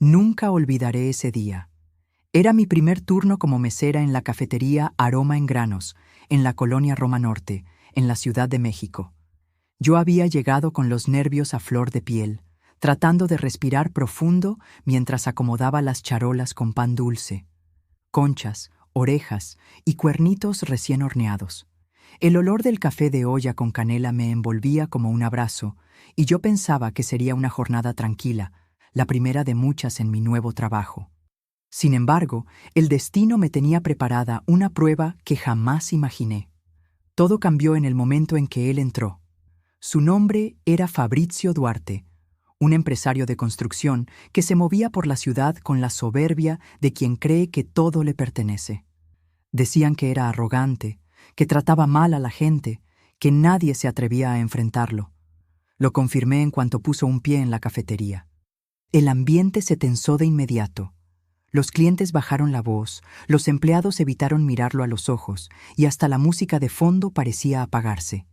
Nunca olvidaré ese día. Era mi primer turno como mesera en la cafetería Aroma en Granos, en la colonia Roma Norte, en la Ciudad de México. Yo había llegado con los nervios a flor de piel, tratando de respirar profundo mientras acomodaba las charolas con pan dulce, conchas, orejas y cuernitos recién horneados. El olor del café de olla con canela me envolvía como un abrazo, y yo pensaba que sería una jornada tranquila, la primera de muchas en mi nuevo trabajo. Sin embargo, el destino me tenía preparada una prueba que jamás imaginé. Todo cambió en el momento en que él entró. Su nombre era Fabrizio Duarte, un empresario de construcción que se movía por la ciudad con la soberbia de quien cree que todo le pertenece. Decían que era arrogante, que trataba mal a la gente, que nadie se atrevía a enfrentarlo. Lo confirmé en cuanto puso un pie en la cafetería. El ambiente se tensó de inmediato. Los clientes bajaron la voz, los empleados evitaron mirarlo a los ojos, y hasta la música de fondo parecía apagarse.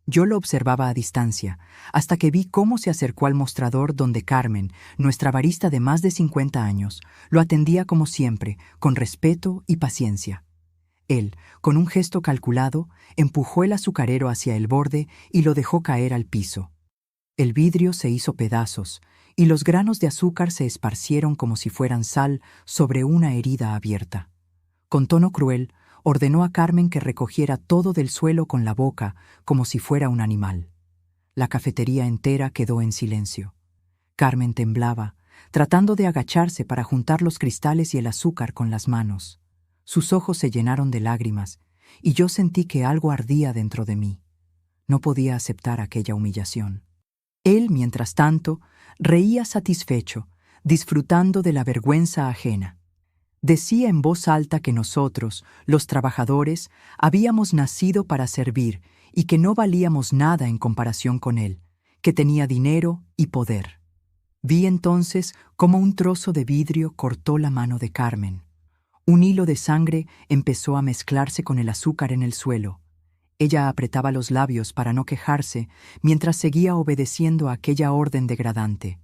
Yo lo observaba a distancia, hasta que vi cómo se acercó al mostrador donde Carmen, nuestra barista de más de 50 años, lo atendía como siempre, con respeto y paciencia. Él, con un gesto calculado, empujó el azucarero hacia el borde y lo dejó caer al piso. El vidrio se hizo pedazos, y los granos de azúcar se esparcieron como si fueran sal sobre una herida abierta. Con tono cruel, ordenó a Carmen que recogiera todo del suelo con la boca, como si fuera un animal. La cafetería entera quedó en silencio. Carmen temblaba, tratando de agacharse para juntar los cristales y el azúcar con las manos. Sus ojos se llenaron de lágrimas, y yo sentí que algo ardía dentro de mí. No podía aceptar aquella humillación. Él, mientras tanto, reía satisfecho, disfrutando de la vergüenza ajena. Decía en voz alta que nosotros, los trabajadores, habíamos nacido para servir y que no valíamos nada en comparación con él, que tenía dinero y poder. Vi entonces cómo un trozo de vidrio cortó la mano de Carmen. Un hilo de sangre empezó a mezclarse con el azúcar en el suelo. Ella apretaba los labios para no quejarse mientras seguía obedeciendo a aquella orden degradante.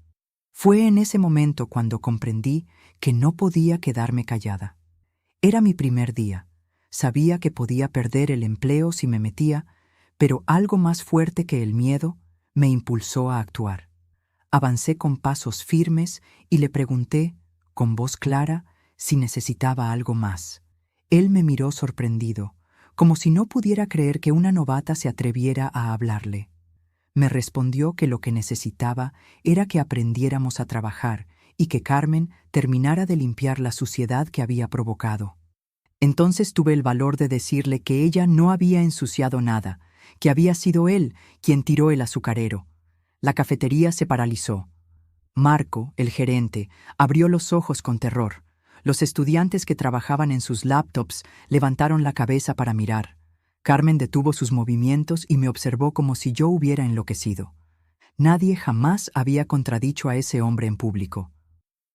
Fue en ese momento cuando comprendí que no podía quedarme callada. Era mi primer día. Sabía que podía perder el empleo si me metía, pero algo más fuerte que el miedo me impulsó a actuar. Avancé con pasos firmes y le pregunté, con voz clara, si necesitaba algo más. Él me miró sorprendido, como si no pudiera creer que una novata se atreviera a hablarle. Me respondió que lo que necesitaba era que aprendiéramos a trabajar y que Carmen terminara de limpiar la suciedad que había provocado. Entonces tuve el valor de decirle que ella no había ensuciado nada, que había sido él quien tiró el azucarero. La cafetería se paralizó. Marco, el gerente, abrió los ojos con terror. Los estudiantes que trabajaban en sus laptops levantaron la cabeza para mirar. Carmen detuvo sus movimientos y me observó como si yo hubiera enloquecido. Nadie jamás había contradicho a ese hombre en público.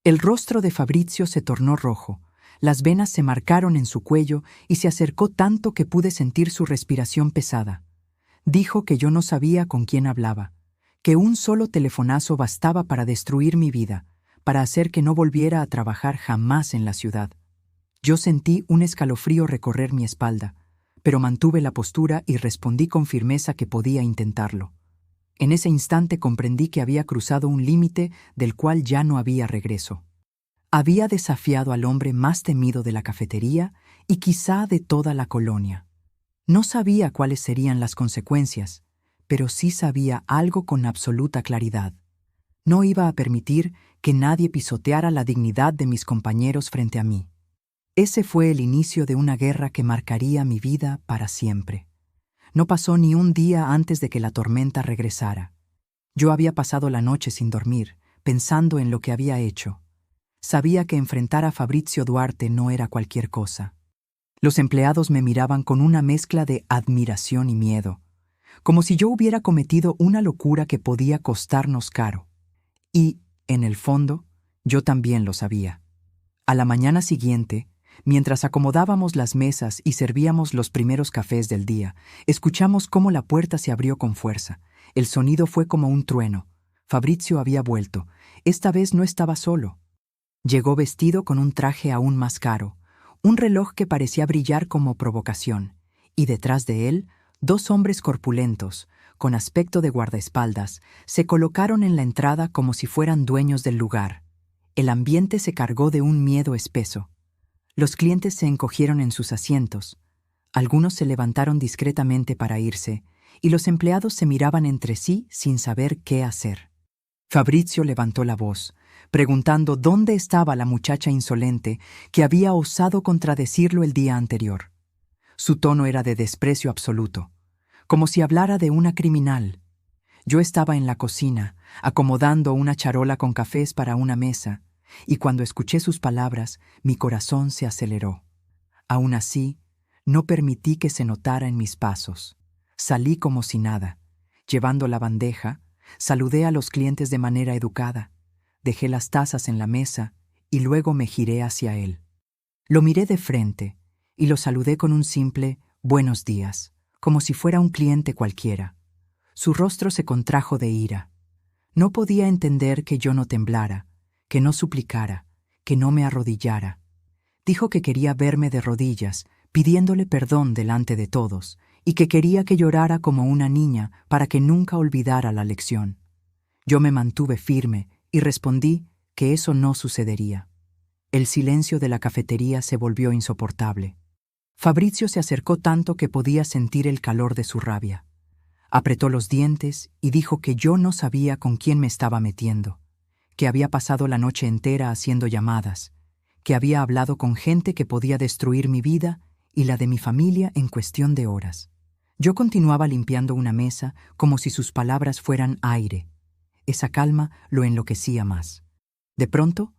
El rostro de Fabrizio se tornó rojo, las venas se marcaron en su cuello y se acercó tanto que pude sentir su respiración pesada. Dijo que yo no sabía con quién hablaba, que un solo telefonazo bastaba para destruir mi vida, para hacer que no volviera a trabajar jamás en la ciudad. Yo sentí un escalofrío recorrer mi espalda, pero mantuve la postura y respondí con firmeza que podía intentarlo. En ese instante comprendí que había cruzado un límite del cual ya no había regreso. Había desafiado al hombre más temido de la cafetería y quizá de toda la colonia. No sabía cuáles serían las consecuencias, pero sí sabía algo con absoluta claridad. No iba a permitir que nadie pisoteara la dignidad de mis compañeros frente a mí. Ese fue el inicio de una guerra que marcaría mi vida para siempre. No pasó ni un día antes de que la tormenta regresara. Yo había pasado la noche sin dormir, pensando en lo que había hecho. Sabía que enfrentar a Fabrizio Duarte no era cualquier cosa. Los empleados me miraban con una mezcla de admiración y miedo, como si yo hubiera cometido una locura que podía costarnos caro. Y, en el fondo, yo también lo sabía. A la mañana siguiente, mientras acomodábamos las mesas y servíamos los primeros cafés del día, escuchamos cómo la puerta se abrió con fuerza. El sonido fue como un trueno. Fabrizio había vuelto. Esta vez no estaba solo. Llegó vestido con un traje aún más caro, un reloj que parecía brillar como provocación, y detrás de él, dos hombres corpulentos, con aspecto de guardaespaldas, se colocaron en la entrada como si fueran dueños del lugar. El ambiente se cargó de un miedo espeso. Los clientes se encogieron en sus asientos. Algunos se levantaron discretamente para irse, y los empleados se miraban entre sí sin saber qué hacer. Fabrizio levantó la voz, preguntando dónde estaba la muchacha insolente que había osado contradecirlo el día anterior. Su tono era de desprecio absoluto, como si hablara de una criminal. Yo estaba en la cocina, acomodando una charola con cafés para una mesa, y cuando escuché sus palabras, mi corazón se aceleró. Aún así, no permití que se notara en mis pasos. Salí como si nada. Llevando la bandeja, saludé a los clientes de manera educada, dejé las tazas en la mesa y luego me giré hacia él. Lo miré de frente y lo saludé con un simple «buenos días», como si fuera un cliente cualquiera. Su rostro se contrajo de ira. No podía entender que yo no temblara, que no suplicara, que no me arrodillara. Dijo que quería verme de rodillas, pidiéndole perdón delante de todos, y que quería que llorara como una niña para que nunca olvidara la lección. Yo me mantuve firme y respondí que eso no sucedería. El silencio de la cafetería se volvió insoportable. Fabrizio se acercó tanto que podía sentir el calor de su rabia. Apretó los dientes y dijo que yo no sabía con quién me estaba metiendo, que había pasado la noche entera haciendo llamadas, que había hablado con gente que podía destruir mi vida y la de mi familia en cuestión de horas. Yo continuaba limpiando una mesa como si sus palabras fueran aire. Esa calma lo enloquecía más. De pronto,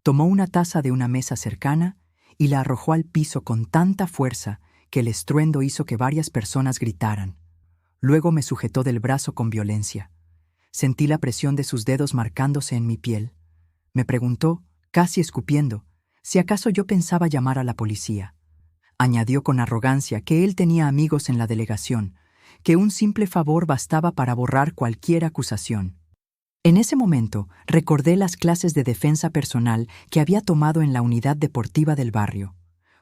tomó una taza de una mesa cercana y la arrojó al piso con tanta fuerza que el estruendo hizo que varias personas gritaran. Luego me sujetó del brazo con violencia. Sentí la presión de sus dedos marcándose en mi piel. Me preguntó, casi escupiendo, si acaso yo pensaba llamar a la policía. Añadió con arrogancia que él tenía amigos en la delegación, que un simple favor bastaba para borrar cualquier acusación. En ese momento recordé las clases de defensa personal que había tomado en la unidad deportiva del barrio.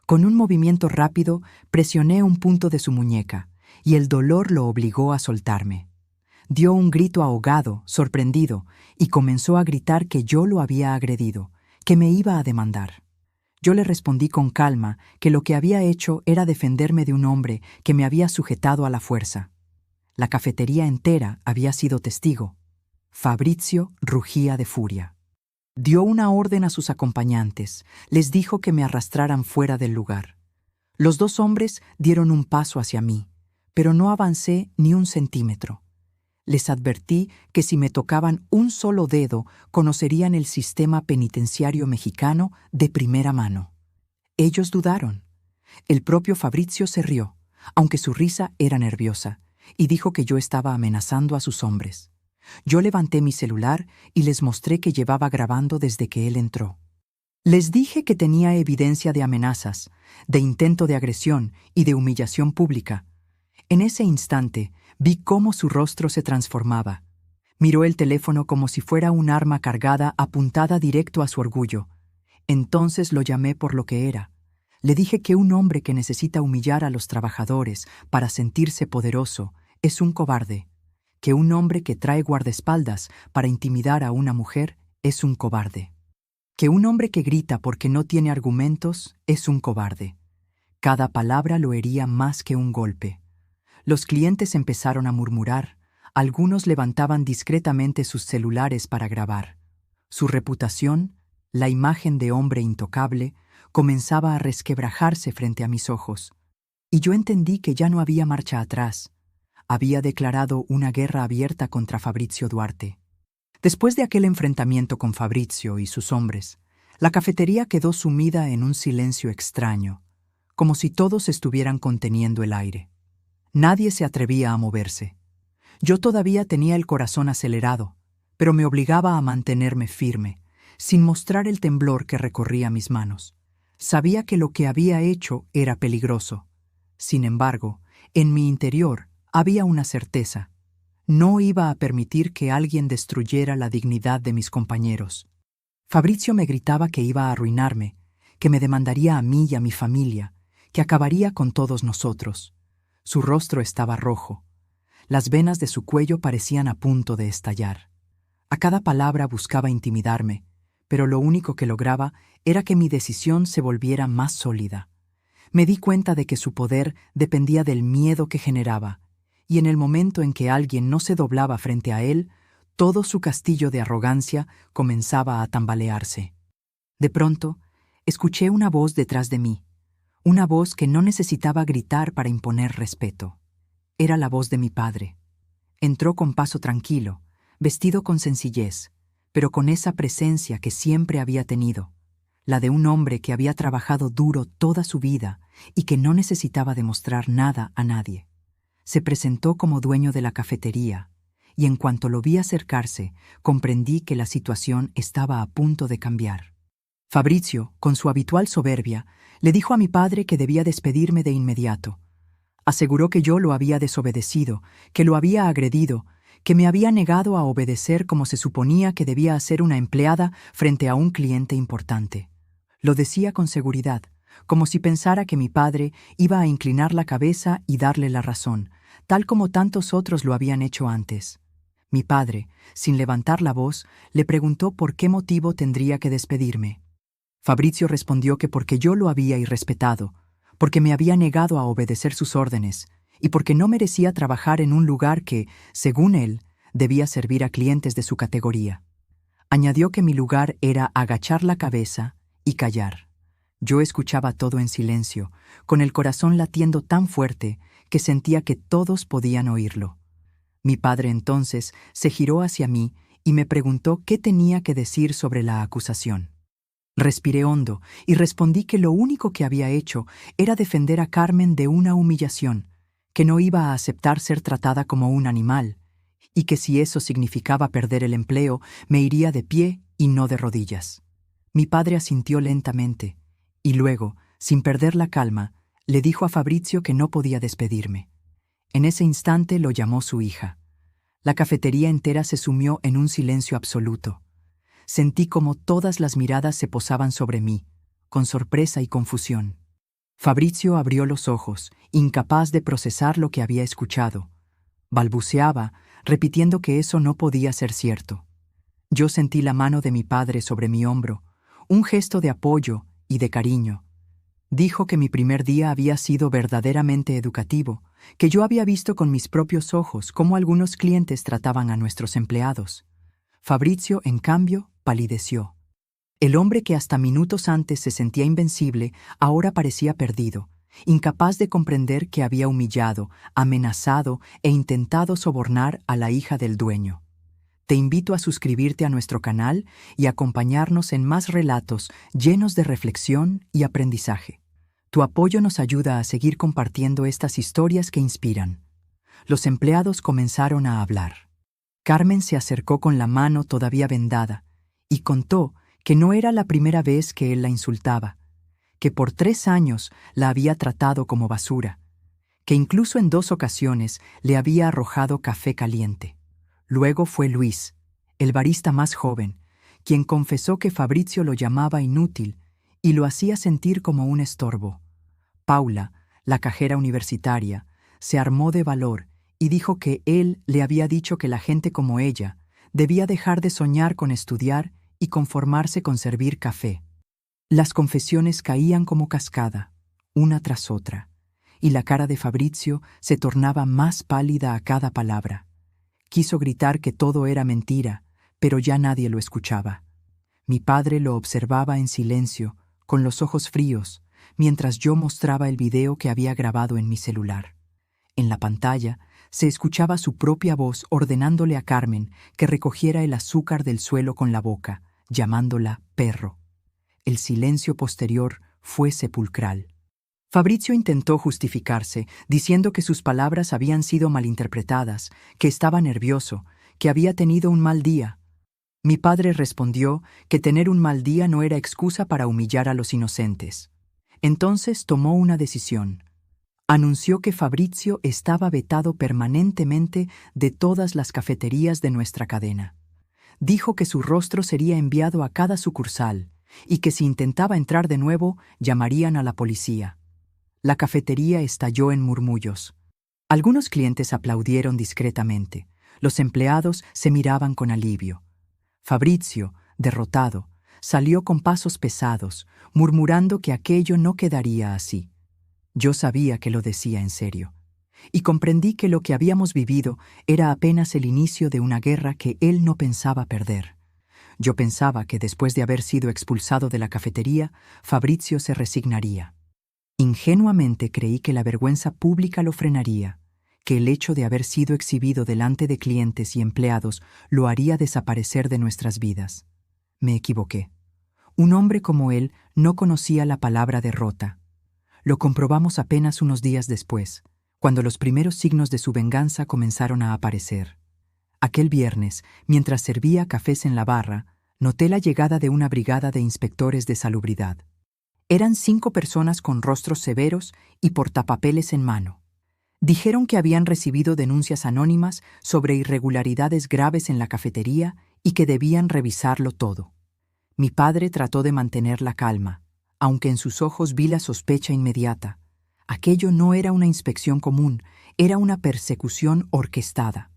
Con un movimiento rápido presioné un punto de su muñeca, y el dolor lo obligó a soltarme. Dio un grito ahogado, sorprendido, y comenzó a gritar que yo lo había agredido, que me iba a demandar. Yo le respondí con calma que lo que había hecho era defenderme de un hombre que me había sujetado a la fuerza. La cafetería entera había sido testigo. Fabrizio rugía de furia. Dio una orden a sus acompañantes, les dijo que me arrastraran fuera del lugar. Los dos hombres dieron un paso hacia mí, pero no avancé ni un centímetro. Les advertí que si me tocaban un solo dedo, conocerían el sistema penitenciario mexicano de primera mano. Ellos dudaron. El propio Fabrizio se rió, aunque su risa era nerviosa, y dijo que yo estaba amenazando a sus hombres. Yo levanté mi celular y les mostré que llevaba grabando desde que él entró. Les dije que tenía evidencia de amenazas, de intento de agresión y de humillación pública. En ese instante, vi cómo su rostro se transformaba. Miró el teléfono como si fuera un arma cargada apuntada directo a su orgullo. Entonces lo llamé por lo que era. Le dije que un hombre que necesita humillar a los trabajadores para sentirse poderoso es un cobarde, que un hombre que trae guardaespaldas para intimidar a una mujer es un cobarde, que un hombre que grita porque no tiene argumentos es un cobarde. Cada palabra lo hería más que un golpe. Los clientes empezaron a murmurar, algunos levantaban discretamente sus celulares para grabar. Su reputación, la imagen de hombre intocable, comenzaba a resquebrajarse frente a mis ojos, y yo entendí que ya no había marcha atrás. Había declarado una guerra abierta contra Fabrizio Duarte. Después de aquel enfrentamiento con Fabrizio y sus hombres, la cafetería quedó sumida en un silencio extraño, como si todos estuvieran conteniendo el aire. Nadie se atrevía a moverse. Yo todavía tenía el corazón acelerado, pero me obligaba a mantenerme firme, sin mostrar el temblor que recorría mis manos. Sabía que lo que había hecho era peligroso. Sin embargo, en mi interior había una certeza. No iba a permitir que alguien destruyera la dignidad de mis compañeros. Fabrizio me gritaba que iba a arruinarme, que me demandaría a mí y a mi familia, que acabaría con todos nosotros. Su rostro estaba rojo. Las venas de su cuello parecían a punto de estallar. A cada palabra buscaba intimidarme, pero lo único que lograba era que mi decisión se volviera más sólida. Me di cuenta de que su poder dependía del miedo que generaba, y en el momento en que alguien no se doblaba frente a él, todo su castillo de arrogancia comenzaba a tambalearse. De pronto, escuché una voz detrás de mí, una voz que no necesitaba gritar para imponer respeto. Era la voz de mi padre. Entró con paso tranquilo, vestido con sencillez, pero con esa presencia que siempre había tenido, la de un hombre que había trabajado duro toda su vida y que no necesitaba demostrar nada a nadie. Se presentó como dueño de la cafetería, y en cuanto lo vi acercarse, comprendí que la situación estaba a punto de cambiar. Fabrizio, con su habitual soberbia, le dijo a mi padre que debía despedirme de inmediato. Aseguró que yo lo había desobedecido, que lo había agredido, que me había negado a obedecer como se suponía que debía hacer una empleada frente a un cliente importante. Lo decía con seguridad, como si pensara que mi padre iba a inclinar la cabeza y darle la razón, tal como tantos otros lo habían hecho antes. Mi padre, sin levantar la voz, le preguntó por qué motivo tendría que despedirme. Fabrizio respondió que porque yo lo había irrespetado, porque me había negado a obedecer sus órdenes y porque no merecía trabajar en un lugar que, según él, debía servir a clientes de su categoría. Añadió que mi lugar era agachar la cabeza y callar. Yo escuchaba todo en silencio, con el corazón latiendo tan fuerte que sentía que todos podían oírlo. Mi padre entonces se giró hacia mí y me preguntó qué tenía que decir sobre la acusación. Respiré hondo y respondí que lo único que había hecho era defender a Carmen de una humillación, que no iba a aceptar ser tratada como un animal, y que si eso significaba perder el empleo, me iría de pie y no de rodillas. Mi padre asintió lentamente, y luego, sin perder la calma, le dijo a Fabrizio que no podía despedirme. En ese instante lo llamó su hija. La cafetería entera se sumió en un silencio absoluto. Sentí como todas las miradas se posaban sobre mí, con sorpresa y confusión. Fabrizio abrió los ojos, incapaz de procesar lo que había escuchado. Balbuceaba, repitiendo que eso no podía ser cierto. Yo sentí la mano de mi padre sobre mi hombro, un gesto de apoyo y de cariño. Dijo que mi primer día había sido verdaderamente educativo, que yo había visto con mis propios ojos cómo algunos clientes trataban a nuestros empleados. Fabrizio, en cambio, palideció. El hombre que hasta minutos antes se sentía invencible, ahora parecía perdido, incapaz de comprender que había humillado, amenazado e intentado sobornar a la hija del dueño. Te invito a suscribirte a nuestro canal y acompañarnos en más relatos llenos de reflexión y aprendizaje. Tu apoyo nos ayuda a seguir compartiendo estas historias que inspiran. Los empleados comenzaron a hablar. Carmen se acercó con la mano todavía vendada y contó que no era la primera vez que él la insultaba, que por 3 años la había tratado como basura, que incluso en 2 ocasiones le había arrojado café caliente. Luego fue Luis, el barista más joven, quien confesó que Fabrizio lo llamaba inútil y lo hacía sentir como un estorbo. Paula, la cajera universitaria, se armó de valor y dijo que él le había dicho que la gente como ella debía dejar de soñar con estudiar y conformarse con servir café. Las confesiones caían como cascada, una tras otra, y la cara de Fabrizio se tornaba más pálida a cada palabra. Quiso gritar que todo era mentira, pero ya nadie lo escuchaba. Mi padre lo observaba en silencio, con los ojos fríos, mientras yo mostraba el video que había grabado en mi celular. En la pantalla se escuchaba su propia voz ordenándole a Carmen que recogiera el azúcar del suelo con la boca, llamándola perro. El silencio posterior fue sepulcral. Fabrizio intentó justificarse, diciendo que sus palabras habían sido malinterpretadas, que estaba nervioso, que había tenido un mal día. Mi padre respondió que tener un mal día no era excusa para humillar a los inocentes. Entonces tomó una decisión. Anunció que Fabrizio estaba vetado permanentemente de todas las cafeterías de nuestra cadena. dijo que su rostro sería enviado a cada sucursal y que si intentaba entrar de nuevo, llamarían a la policía. La cafetería estalló en murmullos. Algunos clientes aplaudieron discretamente. Los empleados se miraban con alivio. Fabrizio, derrotado, salió con pasos pesados, murmurando que aquello no quedaría así. Yo sabía que lo decía en serio, y comprendí que lo que habíamos vivido era apenas el inicio de una guerra que él no pensaba perder. Yo pensaba que después de haber sido expulsado de la cafetería, Fabrizio se resignaría. Ingenuamente creí que la vergüenza pública lo frenaría, que el hecho de haber sido exhibido delante de clientes y empleados lo haría desaparecer de nuestras vidas. Me equivoqué. Un hombre como él no conocía la palabra derrota. Lo comprobamos apenas unos días después, cuando los primeros signos de su venganza comenzaron a aparecer. Aquel viernes, mientras servía cafés en la barra, noté la llegada de una brigada de inspectores de salubridad. Eran 5 personas con rostros severos y portapapeles en mano. Dijeron que habían recibido denuncias anónimas sobre irregularidades graves en la cafetería y que debían revisarlo todo. Mi padre trató de mantener la calma, aunque en sus ojos vi la sospecha inmediata. Aquello no era una inspección común, era una persecución orquestada.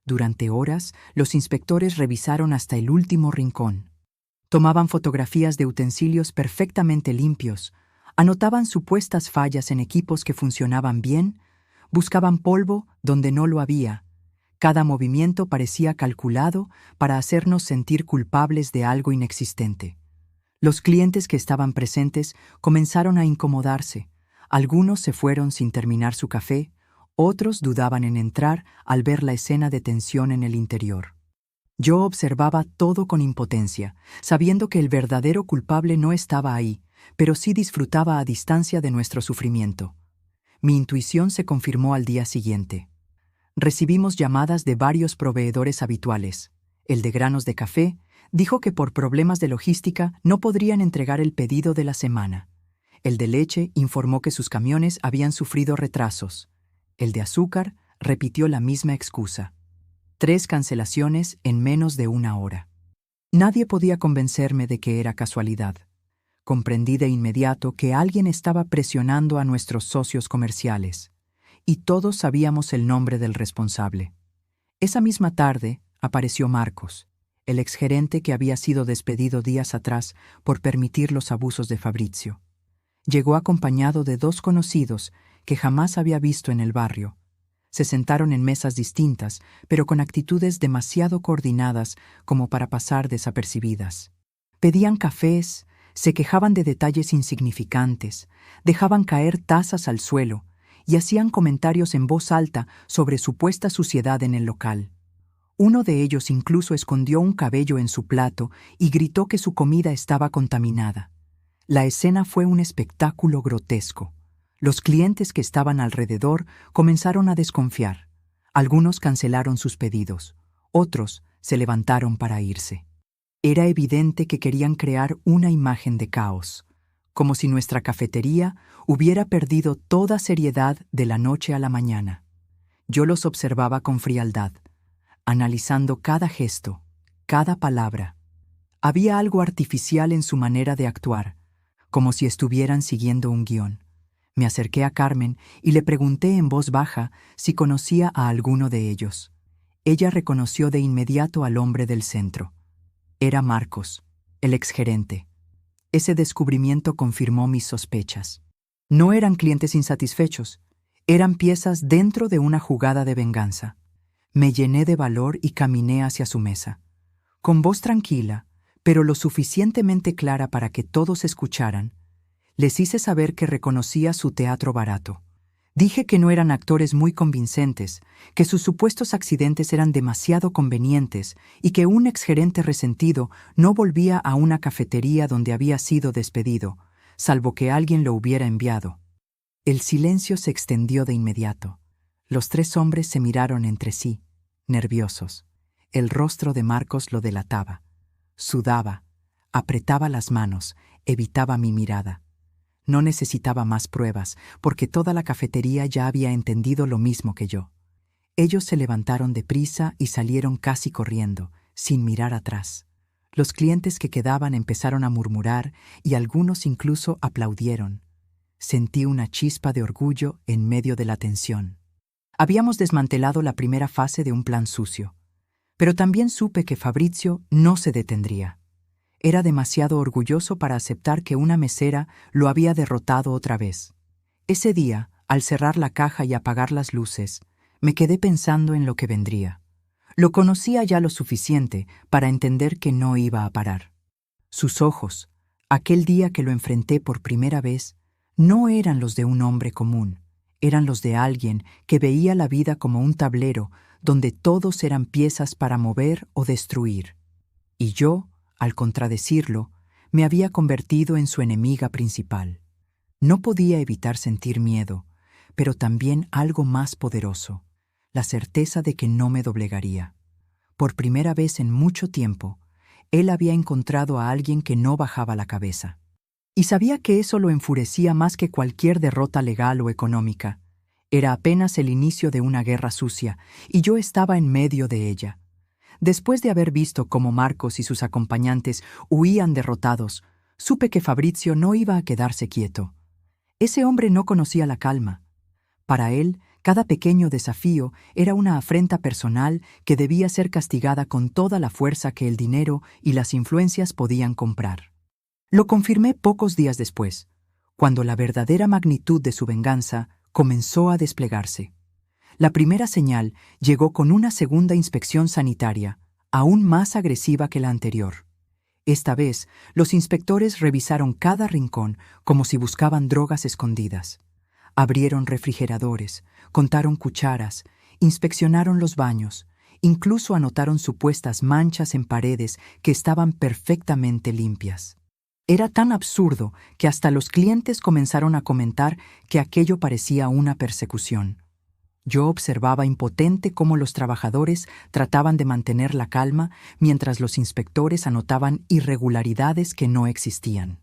Durante horas, los inspectores revisaron hasta el último rincón. Tomaban fotografías de utensilios perfectamente limpios, anotaban supuestas fallas en equipos que funcionaban bien, buscaban polvo donde no lo había. Cada movimiento parecía calculado para hacernos sentir culpables de algo inexistente. Los clientes que estaban presentes comenzaron a incomodarse. Algunos se fueron sin terminar su café, otros dudaban en entrar al ver la escena de tensión en el interior. Yo observaba todo con impotencia, sabiendo que el verdadero culpable no estaba ahí, pero sí disfrutaba a distancia de nuestro sufrimiento. Mi intuición se confirmó al día siguiente. Recibimos llamadas de varios proveedores habituales. El de granos de café dijo que por problemas de logística no podrían entregar el pedido de la semana. El de leche informó que sus camiones habían sufrido retrasos. El de azúcar repitió la misma excusa. 3 cancelaciones en menos de 1 hora. Nadie podía convencerme de que era casualidad. Comprendí de inmediato que alguien estaba presionando a nuestros socios comerciales, y todos sabíamos el nombre del responsable. Esa misma tarde apareció Marcos, el exgerente que había sido despedido días atrás por permitir los abusos de Fabrizio. Llegó acompañado de 2 conocidos que jamás había visto en el barrio. Se sentaron en mesas distintas, pero con actitudes demasiado coordinadas como para pasar desapercibidas. Pedían cafés, se quejaban de detalles insignificantes, dejaban caer tazas al suelo y hacían comentarios en voz alta sobre supuesta suciedad en el local. Uno de ellos incluso escondió un cabello en su plato y gritó que su comida estaba contaminada. La escena fue un espectáculo grotesco. Los clientes que estaban alrededor comenzaron a desconfiar. Algunos cancelaron sus pedidos, otros se levantaron para irse. Era evidente que querían crear una imagen de caos, como si nuestra cafetería hubiera perdido toda seriedad de la noche a la mañana. Yo los observaba con frialdad, analizando cada gesto, cada palabra. Había algo artificial en su manera de actuar, como si estuvieran siguiendo un guión. Me acerqué a Carmen y le pregunté en voz baja si conocía a alguno de ellos. Ella reconoció de inmediato al hombre del centro. Era Marcos, el exgerente. Ese descubrimiento confirmó mis sospechas. No eran clientes insatisfechos, eran piezas dentro de una jugada de venganza. Me llené de valor y caminé hacia su mesa. Con voz tranquila, pero lo suficientemente clara para que todos escucharan, les hice saber que reconocía su teatro barato. Dije que no eran actores muy convincentes, que sus supuestos accidentes eran demasiado convenientes y que un exgerente resentido no volvía a una cafetería donde había sido despedido, salvo que alguien lo hubiera enviado. El silencio se extendió de inmediato. Los 3 hombres se miraron entre sí, nerviosos. El rostro de Marcos lo delataba. Sudaba, apretaba las manos, evitaba mi mirada. No necesitaba más pruebas, porque toda la cafetería ya había entendido lo mismo que yo. Ellos se levantaron deprisa y salieron casi corriendo, sin mirar atrás. Los clientes que quedaban empezaron a murmurar y algunos incluso aplaudieron. Sentí una chispa de orgullo en medio de la tensión. Habíamos desmantelado la primera fase de un plan sucio, pero también supe que Fabrizio no se detendría. Era demasiado orgulloso para aceptar que una mesera lo había derrotado otra vez. Ese día, al cerrar la caja y apagar las luces, me quedé pensando en lo que vendría. Lo conocía ya lo suficiente para entender que no iba a parar. Sus ojos, aquel día que lo enfrenté por primera vez, no eran los de un hombre común, eran los de alguien que veía la vida como un tablero donde todos eran piezas para mover o destruir. Y yo, al contradecirlo, me había convertido en su enemiga principal. No podía evitar sentir miedo, pero también algo más poderoso, la certeza de que no me doblegaría. Por primera vez en mucho tiempo, él había encontrado a alguien que no bajaba la cabeza. Y sabía que eso lo enfurecía más que cualquier derrota legal o económica. Era apenas el inicio de una guerra sucia, y yo estaba en medio de ella. Después de haber visto cómo Marcos y sus acompañantes huían derrotados, supe que Fabrizio no iba a quedarse quieto. Ese hombre no conocía la calma. Para él, cada pequeño desafío era una afrenta personal que debía ser castigada con toda la fuerza que el dinero y las influencias podían comprar. Lo confirmé pocos días después, cuando la verdadera magnitud de su venganza comenzó a desplegarse. La primera señal llegó con una segunda inspección sanitaria, aún más agresiva que la anterior. Esta vez, los inspectores revisaron cada rincón como si buscaban drogas escondidas. Abrieron refrigeradores, contaron cucharas, inspeccionaron los baños, incluso anotaron supuestas manchas en paredes que estaban perfectamente limpias. Era tan absurdo que hasta los clientes comenzaron a comentar que aquello parecía una persecución. Yo observaba impotente cómo los trabajadores trataban de mantener la calma mientras los inspectores anotaban irregularidades que no existían.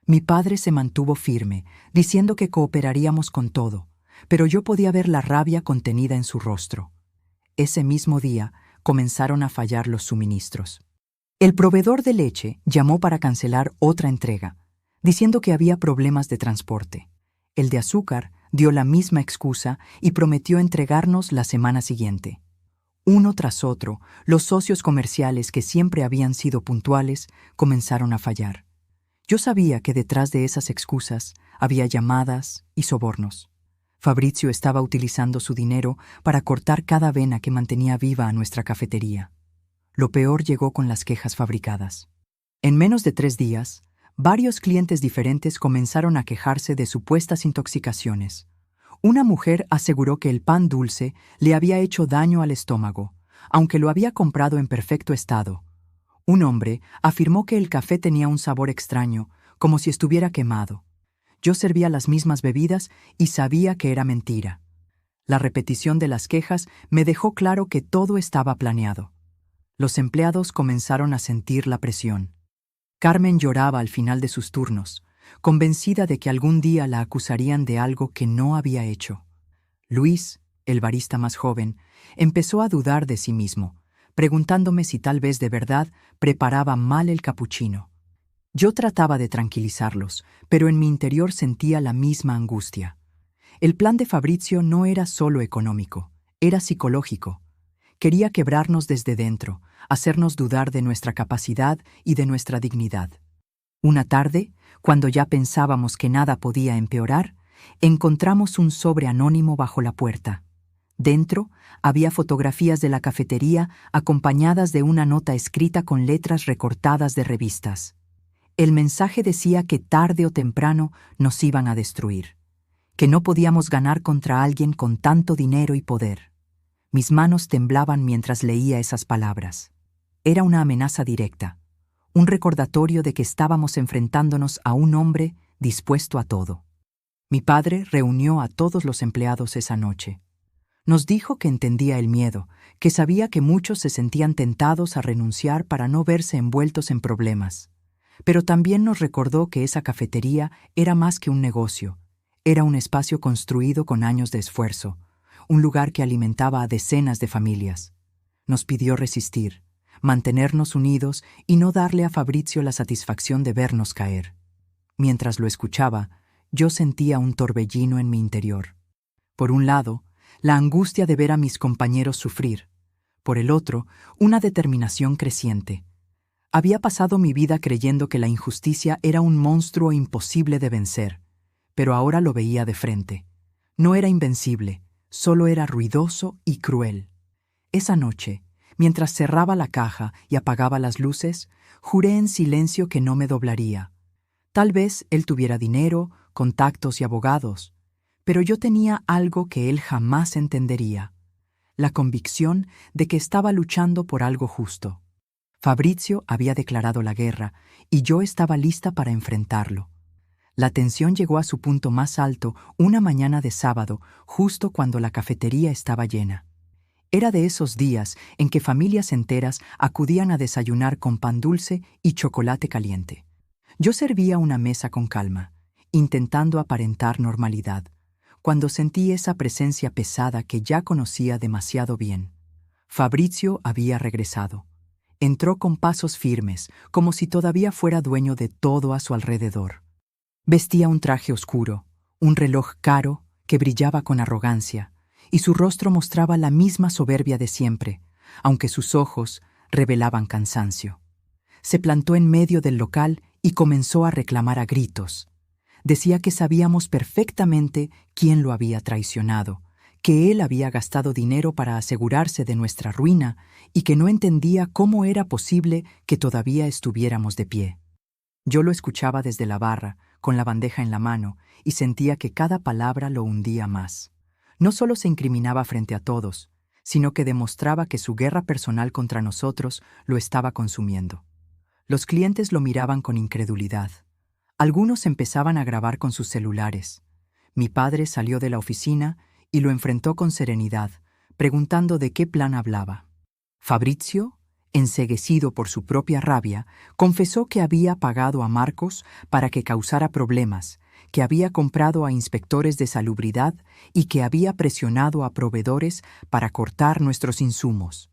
Mi padre se mantuvo firme, diciendo que cooperaríamos con todo, pero yo podía ver la rabia contenida en su rostro. Ese mismo día comenzaron a fallar los suministros. El proveedor de leche llamó para cancelar otra entrega, diciendo que había problemas de transporte. El de azúcar dio la misma excusa y prometió entregarnos la semana siguiente. Uno tras otro, los socios comerciales que siempre habían sido puntuales comenzaron a fallar. Yo sabía que detrás de esas excusas había llamadas y sobornos. Fabrizio estaba utilizando su dinero para cortar cada vena que mantenía viva a nuestra cafetería. Lo peor llegó con las quejas fabricadas. En menos de 3 días, varios clientes diferentes comenzaron a quejarse de supuestas intoxicaciones. Una mujer aseguró que el pan dulce le había hecho daño al estómago, aunque lo había comprado en perfecto estado. Un hombre afirmó que el café tenía un sabor extraño, como si estuviera quemado. Yo servía las mismas bebidas y sabía que era mentira. La repetición de las quejas me dejó claro que todo estaba planeado. Los empleados comenzaron a sentir la presión. Carmen lloraba al final de sus turnos, convencida de que algún día la acusarían de algo que no había hecho. Luis, el barista más joven, empezó a dudar de sí mismo, preguntándome si tal vez de verdad preparaba mal el capuchino. Yo trataba de tranquilizarlos, pero en mi interior sentía la misma angustia. El plan de Fabrizio no era solo económico, era psicológico. Quería quebrarnos desde dentro, hacernos dudar de nuestra capacidad y de nuestra dignidad. Una tarde, cuando ya pensábamos que nada podía empeorar, encontramos un sobre anónimo bajo la puerta. Dentro había fotografías de la cafetería acompañadas de una nota escrita con letras recortadas de revistas. El mensaje decía que tarde o temprano nos iban a destruir, que no podíamos ganar contra alguien con tanto dinero y poder. Mis manos temblaban mientras leía esas palabras. Era una amenaza directa, un recordatorio de que estábamos enfrentándonos a un hombre dispuesto a todo. Mi padre reunió a todos los empleados esa noche. Nos dijo que entendía el miedo, que sabía que muchos se sentían tentados a renunciar para no verse envueltos en problemas. Pero también nos recordó que esa cafetería era más que un negocio. Era un espacio construido con años de esfuerzo, un lugar que alimentaba a decenas de familias. Nos pidió resistir, mantenernos unidos y no darle a Fabrizio la satisfacción de vernos caer. Mientras lo escuchaba, yo sentía un torbellino en mi interior. Por un lado, la angustia de ver a mis compañeros sufrir. Por el otro, una determinación creciente. Había pasado mi vida creyendo que la injusticia era un monstruo imposible de vencer, pero ahora lo veía de frente. No era invencible, solo era ruidoso y cruel. Esa noche, mientras cerraba la caja y apagaba las luces, juré en silencio que no me doblaría. Tal vez él tuviera dinero, contactos y abogados, pero yo tenía algo que él jamás entendería: la convicción de que estaba luchando por algo justo. Fabrizio había declarado la guerra y yo estaba lista para enfrentarlo. La tensión llegó a su punto más alto una mañana de sábado, justo cuando la cafetería estaba llena. Era de esos días en que familias enteras acudían a desayunar con pan dulce y chocolate caliente. Yo servía una mesa con calma, intentando aparentar normalidad, cuando sentí esa presencia pesada que ya conocía demasiado bien. Fabrizio había regresado. Entró con pasos firmes, como si todavía fuera dueño de todo a su alrededor. Vestía un traje oscuro, un reloj caro que brillaba con arrogancia, y su rostro mostraba la misma soberbia de siempre, aunque sus ojos revelaban cansancio. Se plantó en medio del local y comenzó a reclamar a gritos. Decía que sabíamos perfectamente quién lo había traicionado, que él había gastado dinero para asegurarse de nuestra ruina y que no entendía cómo era posible que todavía estuviéramos de pie. Yo lo escuchaba desde la barra, con la bandeja en la mano, y sentía que cada palabra lo hundía más. No solo se incriminaba frente a todos, sino que demostraba que su guerra personal contra nosotros lo estaba consumiendo. Los clientes lo miraban con incredulidad. Algunos empezaban a grabar con sus celulares. Mi padre salió de la oficina y lo enfrentó con serenidad, preguntando de qué plan hablaba. Fabrizio, enceguecido por su propia rabia, confesó que había pagado a Marcos para que causara problemas, que había comprado a inspectores de salubridad y que había presionado a proveedores para cortar nuestros insumos.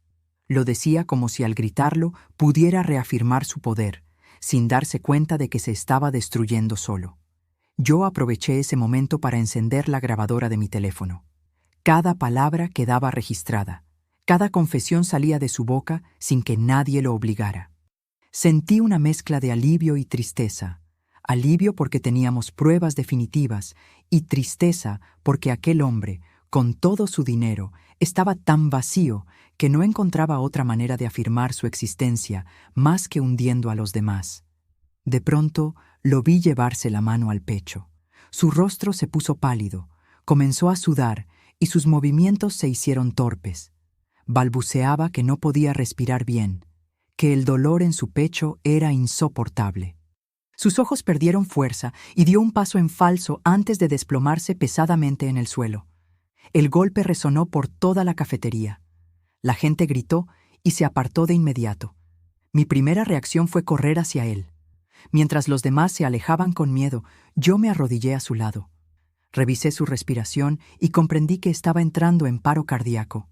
Lo decía como si al gritarlo pudiera reafirmar su poder, sin darse cuenta de que se estaba destruyendo solo. Yo aproveché ese momento para encender la grabadora de mi teléfono. Cada palabra quedaba registrada. Cada confesión salía de su boca sin que nadie lo obligara. Sentí una mezcla de alivio y tristeza. Alivio porque teníamos pruebas definitivas y tristeza porque aquel hombre, con todo su dinero, estaba tan vacío que no encontraba otra manera de afirmar su existencia más que hundiendo a los demás. De pronto lo vi llevarse la mano al pecho. Su rostro se puso pálido, comenzó a sudar y sus movimientos se hicieron torpes. Balbuceaba que no podía respirar bien, que el dolor en su pecho era insoportable. Sus ojos perdieron fuerza y dio un paso en falso antes de desplomarse pesadamente en el suelo. El golpe resonó por toda la cafetería. La gente gritó y se apartó de inmediato. Mi primera reacción fue correr hacia él. Mientras los demás se alejaban con miedo, yo me arrodillé a su lado. Revisé su respiración y comprendí que estaba entrando en paro cardíaco.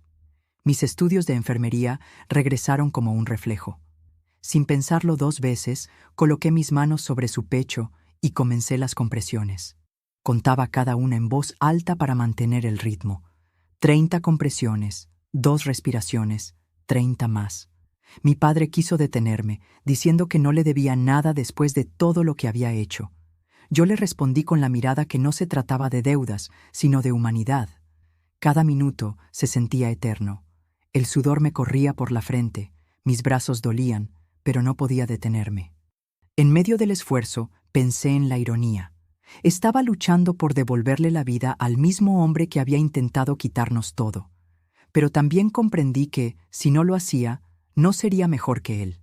Mis estudios de enfermería regresaron como un reflejo. Sin pensarlo 2 veces, coloqué mis manos sobre su pecho y comencé las compresiones. Contaba cada una en voz alta para mantener el ritmo. 30 compresiones, 2 respiraciones, 30 más. Mi padre quiso detenerme, diciendo que no le debía nada después de todo lo que había hecho. Yo le respondí con la mirada que no se trataba de deudas, sino de humanidad. Cada minuto se sentía eterno. El sudor me corría por la frente, mis brazos dolían, pero no podía detenerme. En medio del esfuerzo, pensé en la ironía. Estaba luchando por devolverle la vida al mismo hombre que había intentado quitarnos todo. Pero también comprendí que, si no lo hacía, no sería mejor que él.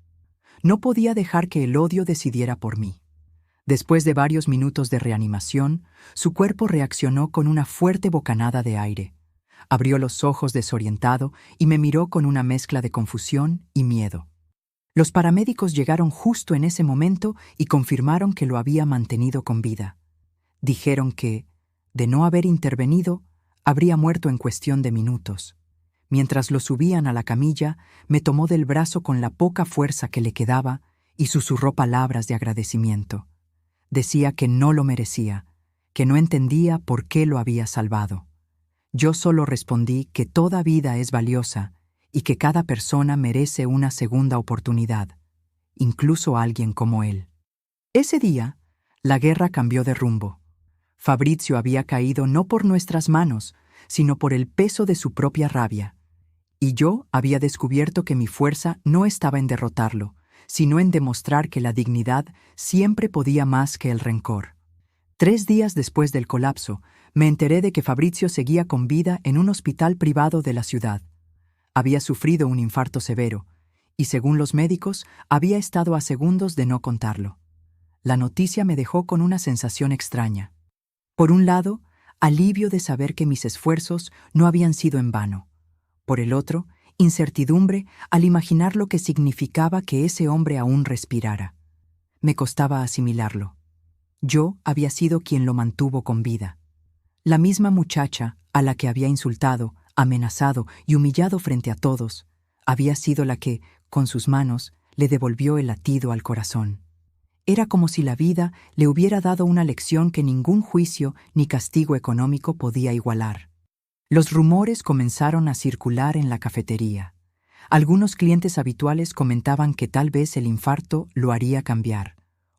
No podía dejar que el odio decidiera por mí. Después de varios minutos de reanimación, su cuerpo reaccionó con una fuerte bocanada de aire. Abrió los ojos desorientado y me miró con una mezcla de confusión y miedo. Los paramédicos llegaron justo en ese momento y confirmaron que lo había mantenido con vida. Dijeron que, de no haber intervenido, habría muerto en cuestión de minutos. Mientras lo subían a la camilla, me tomó del brazo con la poca fuerza que le quedaba y susurró palabras de agradecimiento. Decía que no lo merecía, que no entendía por qué lo había salvado. Yo solo respondí que toda vida es valiosa y que cada persona merece una segunda oportunidad, incluso alguien como él. Ese día, la guerra cambió de rumbo. Fabrizio había caído no por nuestras manos, sino por el peso de su propia rabia. Y yo había descubierto que mi fuerza no estaba en derrotarlo, sino en demostrar que la dignidad siempre podía más que el rencor. 3 días después del colapso, me enteré de que Fabrizio seguía con vida en un hospital privado de la ciudad. Había sufrido un infarto severo, y según los médicos, había estado a segundos de no contarlo. La noticia me dejó con una sensación extraña. Por un lado, alivio de saber que mis esfuerzos no habían sido en vano. Por el otro, incertidumbre al imaginar lo que significaba que ese hombre aún respirara. Me costaba asimilarlo. Yo había sido quien lo mantuvo con vida. La misma muchacha a la que había insultado, amenazado y humillado frente a todos, había sido la que, con sus manos, le devolvió el latido al corazón. Era como si la vida le hubiera dado una lección que ningún juicio ni castigo económico podía igualar. Los rumores comenzaron a circular en la cafetería. Algunos clientes habituales comentaban que tal vez el infarto lo haría cambiar.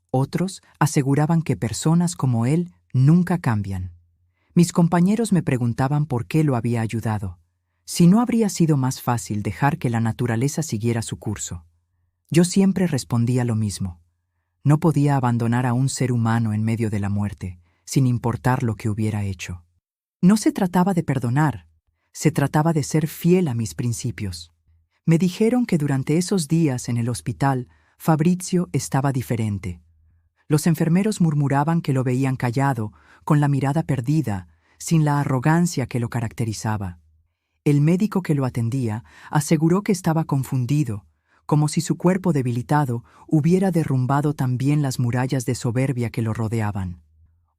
Otros aseguraban que personas como él nunca cambian. Mis compañeros me preguntaban por qué lo había ayudado, si no habría sido más fácil dejar que la naturaleza siguiera su curso. Yo siempre respondía lo mismo. No podía abandonar a un ser humano en medio de la muerte, sin importar lo que hubiera hecho. No se trataba de perdonar, se trataba de ser fiel a mis principios. Me dijeron que durante esos días en el hospital, Fabrizio estaba diferente. Los enfermeros murmuraban que lo veían callado, con la mirada perdida, sin la arrogancia que lo caracterizaba. El médico que lo atendía aseguró que estaba confundido, como si su cuerpo debilitado hubiera derrumbado también las murallas de soberbia que lo rodeaban.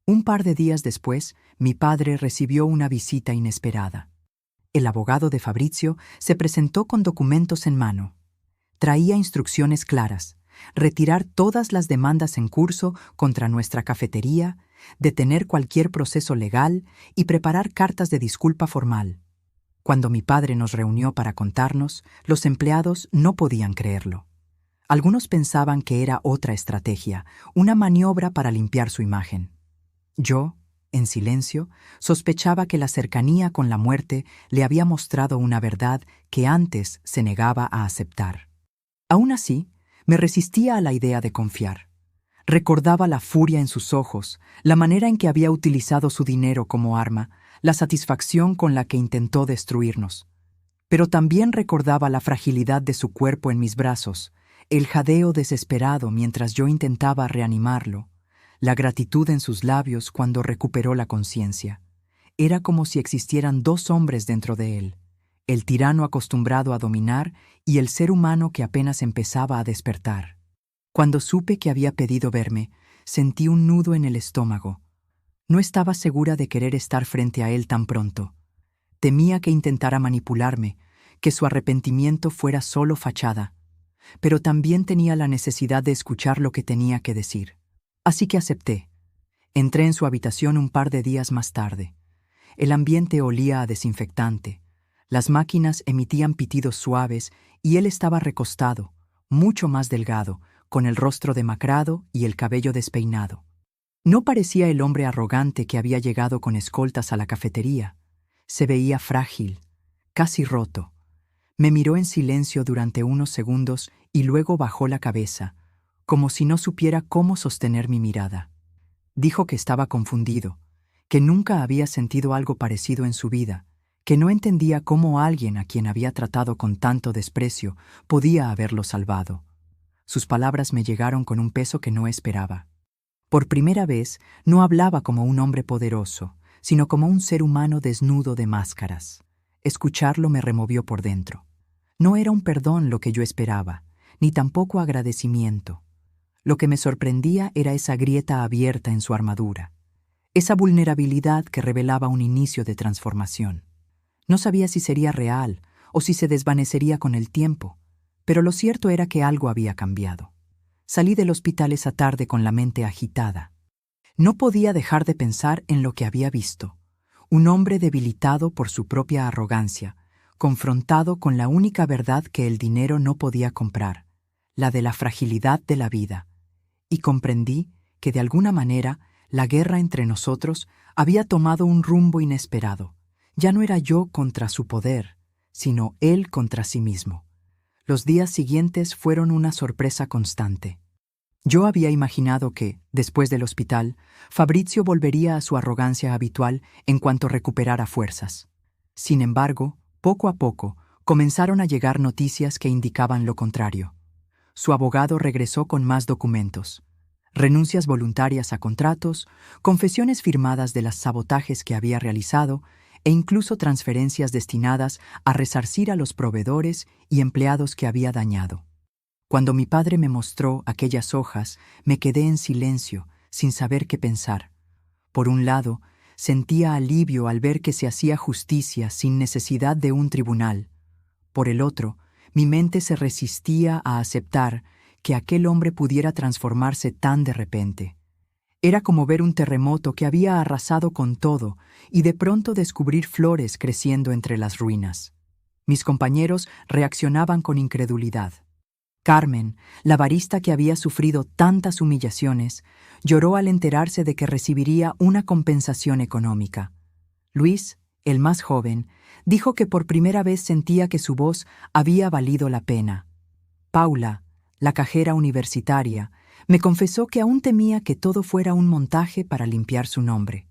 Un par de días después, mi padre recibió una visita inesperada. El abogado de Fabrizio se presentó con documentos en mano. Traía instrucciones claras: retirar todas las demandas en curso contra nuestra cafetería, detener cualquier proceso legal y preparar cartas de disculpa formal. Cuando mi padre nos reunió para contarnos, los empleados no podían creerlo. Algunos pensaban que era otra estrategia, una maniobra para limpiar su imagen. Yo, en silencio, sospechaba que la cercanía con la muerte le había mostrado una verdad que antes se negaba a aceptar. Aún así, me resistía a la idea de confiar. Recordaba la furia en sus ojos, la manera en que había utilizado su dinero como arma, la satisfacción con la que intentó destruirnos. Pero también recordaba la fragilidad de su cuerpo en mis brazos, el jadeo desesperado mientras yo intentaba reanimarlo, la gratitud en sus labios cuando recuperó la conciencia. Era como si existieran dos hombres dentro de él, el tirano acostumbrado a dominar y el ser humano que apenas empezaba a despertar. Cuando supe que había pedido verme, sentí un nudo en el estómago. No estaba segura de querer estar frente a él tan pronto. Temía que intentara manipularme, que su arrepentimiento fuera solo fachada, pero también tenía la necesidad de escuchar lo que tenía que decir. Así que acepté. Entré en su habitación un par de días más tarde. El ambiente olía a desinfectante. Las máquinas emitían pitidos suaves y él estaba recostado, mucho más delgado, con el rostro demacrado y el cabello despeinado. No parecía el hombre arrogante que había llegado con escoltas a la cafetería. Se veía frágil, casi roto. Me miró en silencio durante unos segundos y luego bajó la cabeza, como si no supiera cómo sostener mi mirada. Dijo que estaba confundido, que nunca había sentido algo parecido en su vida, que no entendía cómo alguien a quien había tratado con tanto desprecio podía haberlo salvado. Sus palabras me llegaron con un peso que no esperaba. Por primera vez, no hablaba como un hombre poderoso, sino como un ser humano desnudo de máscaras. Escucharlo me removió por dentro. No era un perdón lo que yo esperaba, ni tampoco agradecimiento. Lo que me sorprendía era esa grieta abierta en su armadura, esa vulnerabilidad que revelaba un inicio de transformación. No sabía si sería real o si se desvanecería con el tiempo, pero lo cierto era que algo había cambiado. Salí del hospital esa tarde con la mente agitada. No podía dejar de pensar en lo que había visto. Un hombre debilitado por su propia arrogancia, confrontado con la única verdad que el dinero no podía comprar, la de la fragilidad de la vida. Y comprendí que de alguna manera la guerra entre nosotros había tomado un rumbo inesperado. Ya no era yo contra su poder, sino él contra sí mismo. Los días siguientes fueron una sorpresa constante. Yo había imaginado que, después del hospital, Fabrizio volvería a su arrogancia habitual en cuanto recuperara fuerzas. Sin embargo, poco a poco, comenzaron a llegar noticias que indicaban lo contrario. Su abogado regresó con más documentos. Renuncias voluntarias a contratos, confesiones firmadas de los sabotajes que había realizado e incluso transferencias destinadas a resarcir a los proveedores y empleados que había dañado. Cuando mi padre me mostró aquellas hojas, me quedé en silencio, sin saber qué pensar. Por un lado, sentía alivio al ver que se hacía justicia sin necesidad de un tribunal. Por el otro, mi mente se resistía a aceptar que aquel hombre pudiera transformarse tan de repente. Era como ver un terremoto que había arrasado con todo y de pronto descubrir flores creciendo entre las ruinas. Mis compañeros reaccionaban con incredulidad. Carmen, la barista que había sufrido tantas humillaciones, lloró al enterarse de que recibiría una compensación económica. Luis, el más joven, dijo que por primera vez sentía que su voz había valido la pena. Paula, la cajera universitaria, me confesó que aún temía que todo fuera un montaje para limpiar su nombre.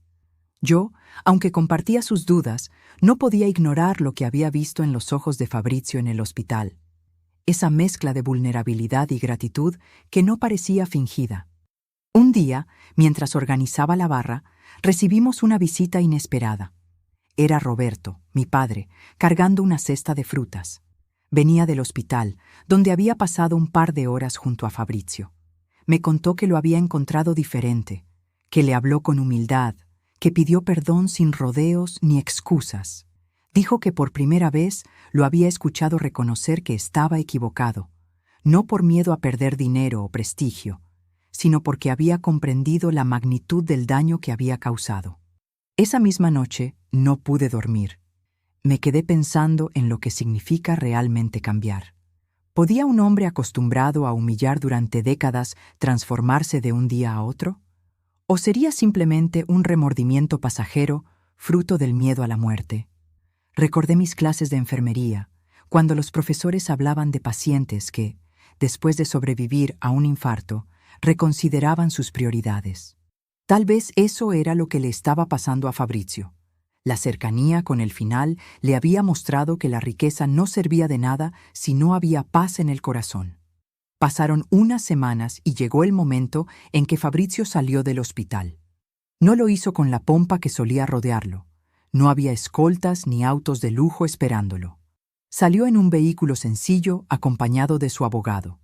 Yo, aunque compartía sus dudas, no podía ignorar lo que había visto en los ojos de Fabrizio en el hospital. Esa mezcla de vulnerabilidad y gratitud que no parecía fingida. Un día, mientras organizaba la barra, recibimos una visita inesperada. Era Roberto, mi padre, cargando una cesta de frutas. Venía del hospital, donde había pasado un par de horas junto a Fabrizio. Me contó que lo había encontrado diferente, que le habló con humildad, que pidió perdón sin rodeos ni excusas. Dijo que por primera vez lo había escuchado reconocer que estaba equivocado, no por miedo a perder dinero o prestigio, sino porque había comprendido la magnitud del daño que había causado. Esa misma noche no pude dormir. Me quedé pensando en lo que significa realmente cambiar. ¿Podía un hombre acostumbrado a humillar durante décadas transformarse de un día a otro? ¿O sería simplemente un remordimiento pasajero, fruto del miedo a la muerte? Recordé mis clases de enfermería, cuando los profesores hablaban de pacientes que, después de sobrevivir a un infarto, reconsideraban sus prioridades. Tal vez eso era lo que le estaba pasando a Fabrizio. La cercanía con el final le había mostrado que la riqueza no servía de nada si no había paz en el corazón. Pasaron unas semanas y llegó el momento en que Fabrizio salió del hospital. No lo hizo con la pompa que solía rodearlo. No había escoltas ni autos de lujo esperándolo. Salió en un vehículo sencillo acompañado de su abogado.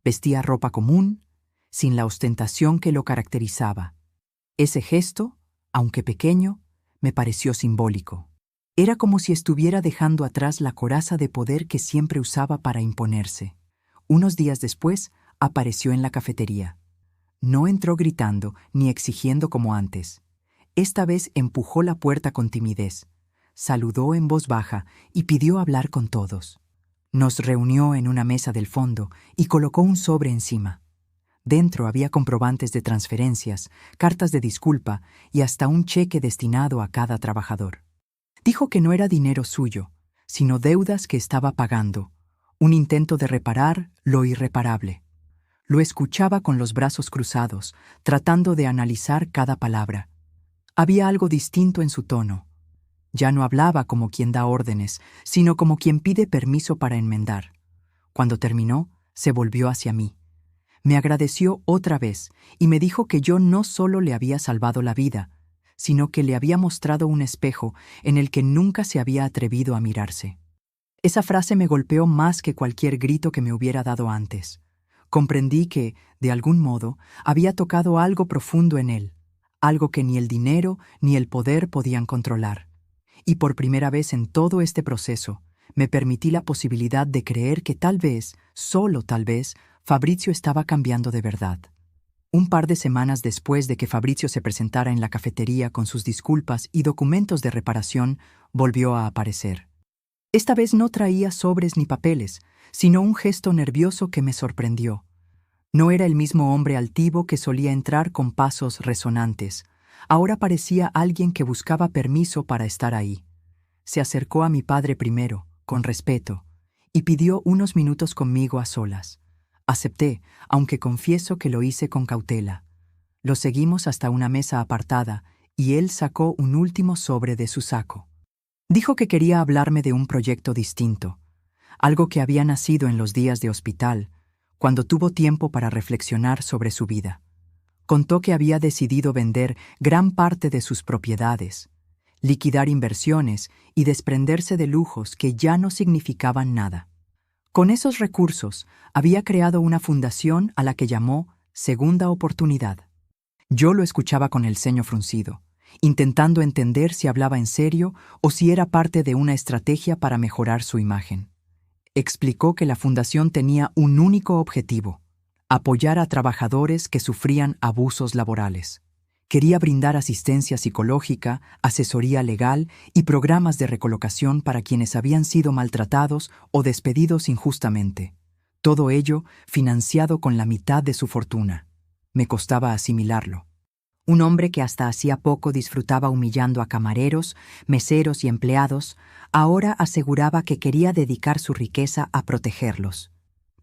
Vestía ropa común, sin la ostentación que lo caracterizaba. Ese gesto, aunque pequeño, me pareció simbólico. Era como si estuviera dejando atrás la coraza de poder que siempre usaba para imponerse. Unos días después, apareció en la cafetería. No entró gritando ni exigiendo como antes. Esta vez empujó la puerta con timidez, saludó en voz baja y pidió hablar con todos. Nos reunió en una mesa del fondo y colocó un sobre encima. Dentro había comprobantes de transferencias, cartas de disculpa y hasta un cheque destinado a cada trabajador. Dijo que no era dinero suyo, sino deudas que estaba pagando, un intento de reparar lo irreparable. Lo escuchaba con los brazos cruzados, tratando de analizar cada palabra. Había algo distinto en su tono. Ya no hablaba como quien da órdenes, sino como quien pide permiso para enmendar. Cuando terminó, se volvió hacia mí. Me agradeció otra vez y me dijo que yo no solo le había salvado la vida, sino que le había mostrado un espejo en el que nunca se había atrevido a mirarse. Esa frase me golpeó más que cualquier grito que me hubiera dado antes. Comprendí que, de algún modo, había tocado algo profundo en él, algo que ni el dinero ni el poder podían controlar. Y por primera vez en todo este proceso, me permití la posibilidad de creer que tal vez, solo tal vez, Fabrizio estaba cambiando de verdad. Un par de semanas después de que Fabrizio se presentara en la cafetería con sus disculpas y documentos de reparación, volvió a aparecer. Esta vez no traía sobres ni papeles, sino un gesto nervioso que me sorprendió. No era el mismo hombre altivo que solía entrar con pasos resonantes. Ahora parecía alguien que buscaba permiso para estar ahí. Se acercó a mi padre primero, con respeto, y pidió unos minutos conmigo a solas. Acepté, aunque confieso que lo hice con cautela. Lo seguimos hasta una mesa apartada, y él sacó un último sobre de su saco. Dijo que quería hablarme de un proyecto distinto, algo que había nacido en los días de hospital, cuando tuvo tiempo para reflexionar sobre su vida. Contó que había decidido vender gran parte de sus propiedades, liquidar inversiones y desprenderse de lujos que ya no significaban nada. Con esos recursos, había creado una fundación a la que llamó Segunda Oportunidad. Yo lo escuchaba con el ceño fruncido, intentando entender si hablaba en serio o si era parte de una estrategia para mejorar su imagen. Explicó que la fundación tenía un único objetivo: apoyar a trabajadores que sufrían abusos laborales. Quería brindar asistencia psicológica, asesoría legal y programas de recolocación para quienes habían sido maltratados o despedidos injustamente. Todo ello financiado con la mitad de su fortuna. Me costaba asimilarlo. Un hombre que hasta hacía poco disfrutaba humillando a camareros, meseros y empleados, ahora aseguraba que quería dedicar su riqueza a protegerlos.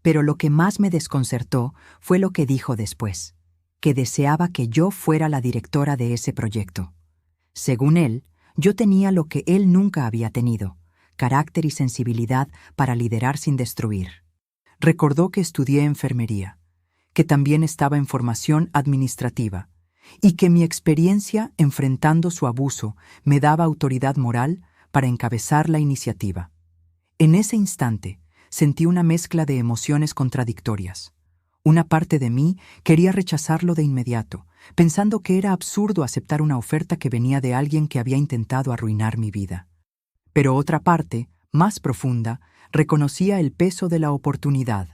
Pero lo que más me desconcertó fue lo que dijo después, que deseaba que yo fuera la directora de ese proyecto. Según él, yo tenía lo que él nunca había tenido: carácter y sensibilidad para liderar sin destruir. Recordó que estudié enfermería, que también estaba en formación administrativa, y que mi experiencia enfrentando su abuso me daba autoridad moral para encabezar la iniciativa. En ese instante, sentí una mezcla de emociones contradictorias. Una parte de mí quería rechazarlo de inmediato, pensando que era absurdo aceptar una oferta que venía de alguien que había intentado arruinar mi vida. Pero otra parte, más profunda, reconocía el peso de la oportunidad.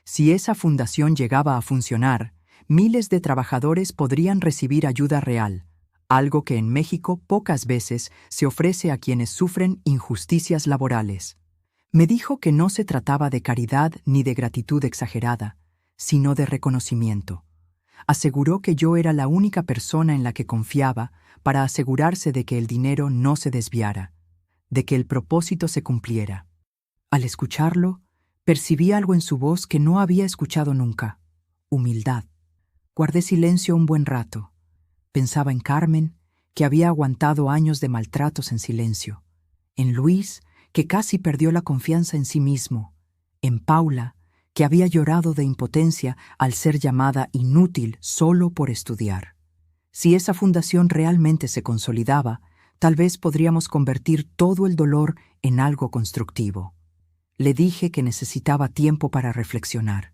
Si esa fundación llegaba a funcionar, miles de trabajadores podrían recibir ayuda real, algo que en México pocas veces se ofrece a quienes sufren injusticias laborales. Me dijo que no se trataba de caridad ni de gratitud exagerada, sino de reconocimiento. Aseguró que yo era la única persona en la que confiaba para asegurarse de que el dinero no se desviara, de que el propósito se cumpliera. Al escucharlo, percibí algo en su voz que no había escuchado nunca: humildad. Guardé silencio un buen rato. Pensaba en Carmen, que había aguantado años de maltratos en silencio; en Luis, que casi perdió la confianza en sí mismo; en Paula, que había llorado de impotencia al ser llamada inútil solo por estudiar. Si esa fundación realmente se consolidaba, tal vez podríamos convertir todo el dolor en algo constructivo. Le dije que necesitaba tiempo para reflexionar.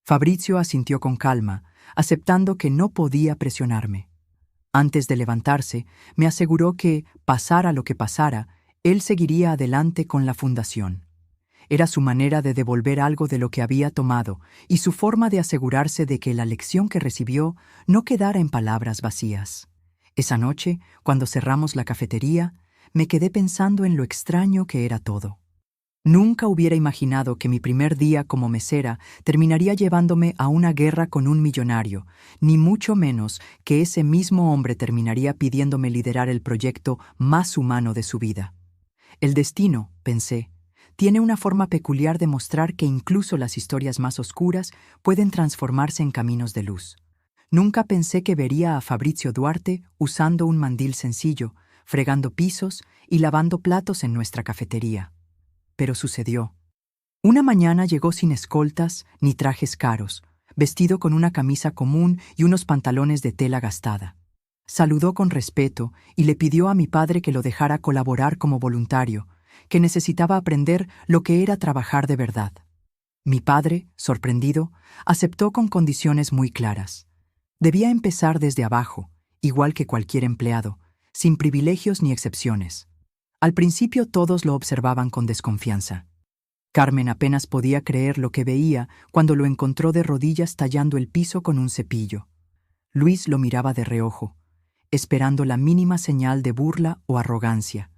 Fabrizio asintió con calma, aceptando que no podía presionarme. Antes de levantarse, me aseguró que, pasara lo que pasara, él seguiría adelante con la fundación. Era su manera de devolver algo de lo que había tomado y su forma de asegurarse de que la lección que recibió no quedara en palabras vacías. Esa noche, cuando cerramos la cafetería, me quedé pensando en lo extraño que era todo. Nunca hubiera imaginado que mi primer día como mesera terminaría llevándome a una guerra con un millonario, ni mucho menos que ese mismo hombre terminaría pidiéndome liderar el proyecto más humano de su vida. El destino, pensé, tiene una forma peculiar de mostrar que incluso las historias más oscuras pueden transformarse en caminos de luz. Nunca pensé que vería a Fabrizio Duarte usando un mandil sencillo, fregando pisos y lavando platos en nuestra cafetería. Pero sucedió. Una mañana llegó sin escoltas ni trajes caros, vestido con una camisa común y unos pantalones de tela gastada. Saludó con respeto y le pidió a mi padre que lo dejara colaborar como voluntario, que necesitaba aprender lo que era trabajar de verdad. Mi padre, sorprendido, aceptó con condiciones muy claras. Debía empezar desde abajo, igual que cualquier empleado, sin privilegios ni excepciones. Al principio todos lo observaban con desconfianza. Carmen apenas podía creer lo que veía cuando lo encontró de rodillas tallando el piso con un cepillo. Luis lo miraba de reojo, esperando la mínima señal de burla o arrogancia.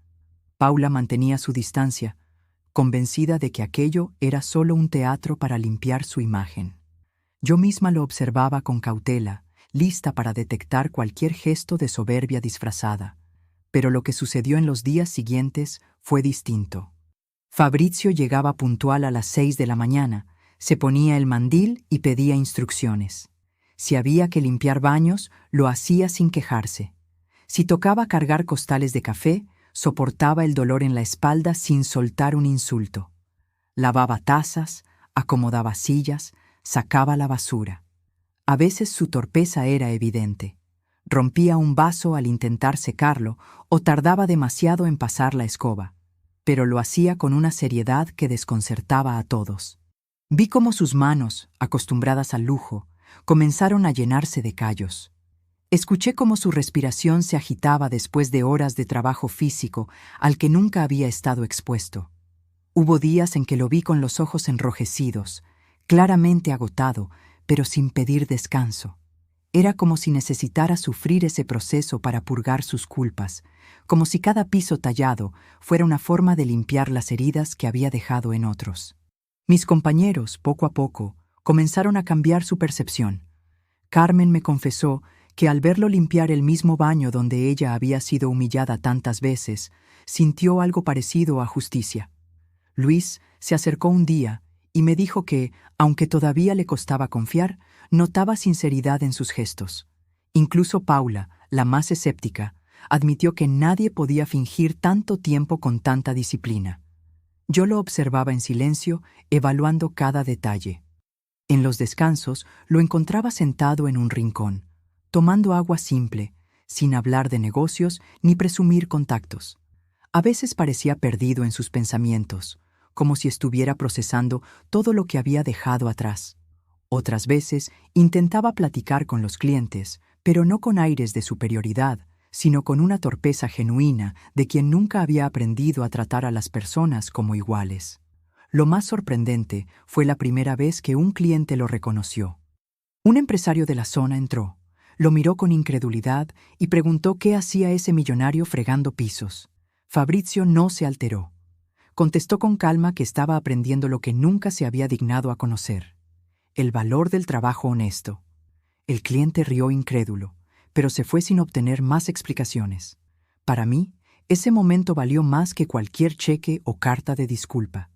Paula mantenía su distancia, convencida de que aquello era solo un teatro para limpiar su imagen. Yo misma lo observaba con cautela, lista para detectar cualquier gesto de soberbia disfrazada. Pero lo que sucedió en los días siguientes fue distinto. Fabrizio llegaba puntual a las 6 de la mañana, se ponía el mandil y pedía instrucciones. Si había que limpiar baños, lo hacía sin quejarse. Si tocaba cargar costales de café, soportaba el dolor en la espalda sin soltar un insulto. Lavaba tazas, acomodaba sillas, sacaba la basura. A veces su torpeza era evidente. Rompía un vaso al intentar secarlo o tardaba demasiado en pasar la escoba, pero lo hacía con una seriedad que desconcertaba a todos. Vi cómo sus manos, acostumbradas al lujo, comenzaron a llenarse de callos. Escuché cómo su respiración se agitaba después de horas de trabajo físico al que nunca había estado expuesto. Hubo días en que lo vi con los ojos enrojecidos, claramente agotado, pero sin pedir descanso. Era como si necesitara sufrir ese proceso para purgar sus culpas, como si cada piso tallado fuera una forma de limpiar las heridas que había dejado en otros. Mis compañeros, poco a poco, comenzaron a cambiar su percepción. Carmen me confesó que al verlo limpiar el mismo baño donde ella había sido humillada tantas veces, sintió algo parecido a justicia. Luis se acercó un día y me dijo que, aunque todavía le costaba confiar, notaba sinceridad en sus gestos. Incluso Paula, la más escéptica, admitió que nadie podía fingir tanto tiempo con tanta disciplina. Yo lo observaba en silencio, evaluando cada detalle. En los descansos lo encontraba sentado en un rincón, tomando agua simple, sin hablar de negocios ni presumir contactos. A veces parecía perdido en sus pensamientos, como si estuviera procesando todo lo que había dejado atrás. Otras veces intentaba platicar con los clientes, pero no con aires de superioridad, sino con una torpeza genuina de quien nunca había aprendido a tratar a las personas como iguales. Lo más sorprendente fue la primera vez que un cliente lo reconoció. Un empresario de la zona entró, lo miró con incredulidad y preguntó qué hacía ese millonario fregando pisos. Fabrizio no se alteró. Contestó con calma que estaba aprendiendo lo que nunca se había dignado a conocer: el valor del trabajo honesto. El cliente rió incrédulo, pero se fue sin obtener más explicaciones. Para mí, ese momento valió más que cualquier cheque o carta de disculpa.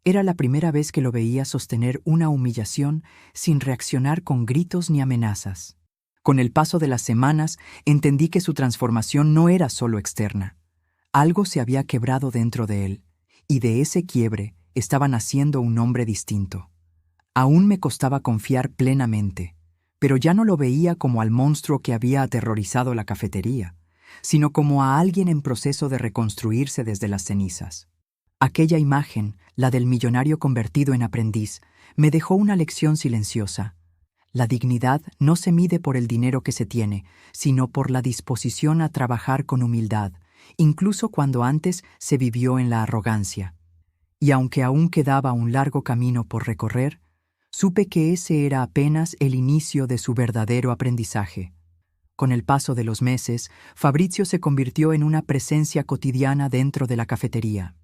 Era la primera vez que lo veía sostener una humillación sin reaccionar con gritos ni amenazas. Con el paso de las semanas, entendí que su transformación no era solo externa. Algo se había quebrado dentro de él, y de ese quiebre estaba naciendo un hombre distinto. Aún me costaba confiar plenamente, pero ya no lo veía como al monstruo que había aterrorizado la cafetería, sino como a alguien en proceso de reconstruirse desde las cenizas. Aquella imagen, la del millonario convertido en aprendiz, me dejó una lección silenciosa. La dignidad no se mide por el dinero que se tiene, sino por la disposición a trabajar con humildad, incluso cuando antes se vivió en la arrogancia. Y aunque aún quedaba un largo camino por recorrer, supe que ese era apenas el inicio de su verdadero aprendizaje. Con el paso de los meses, Fabrizio se convirtió en una presencia cotidiana dentro de la cafetería.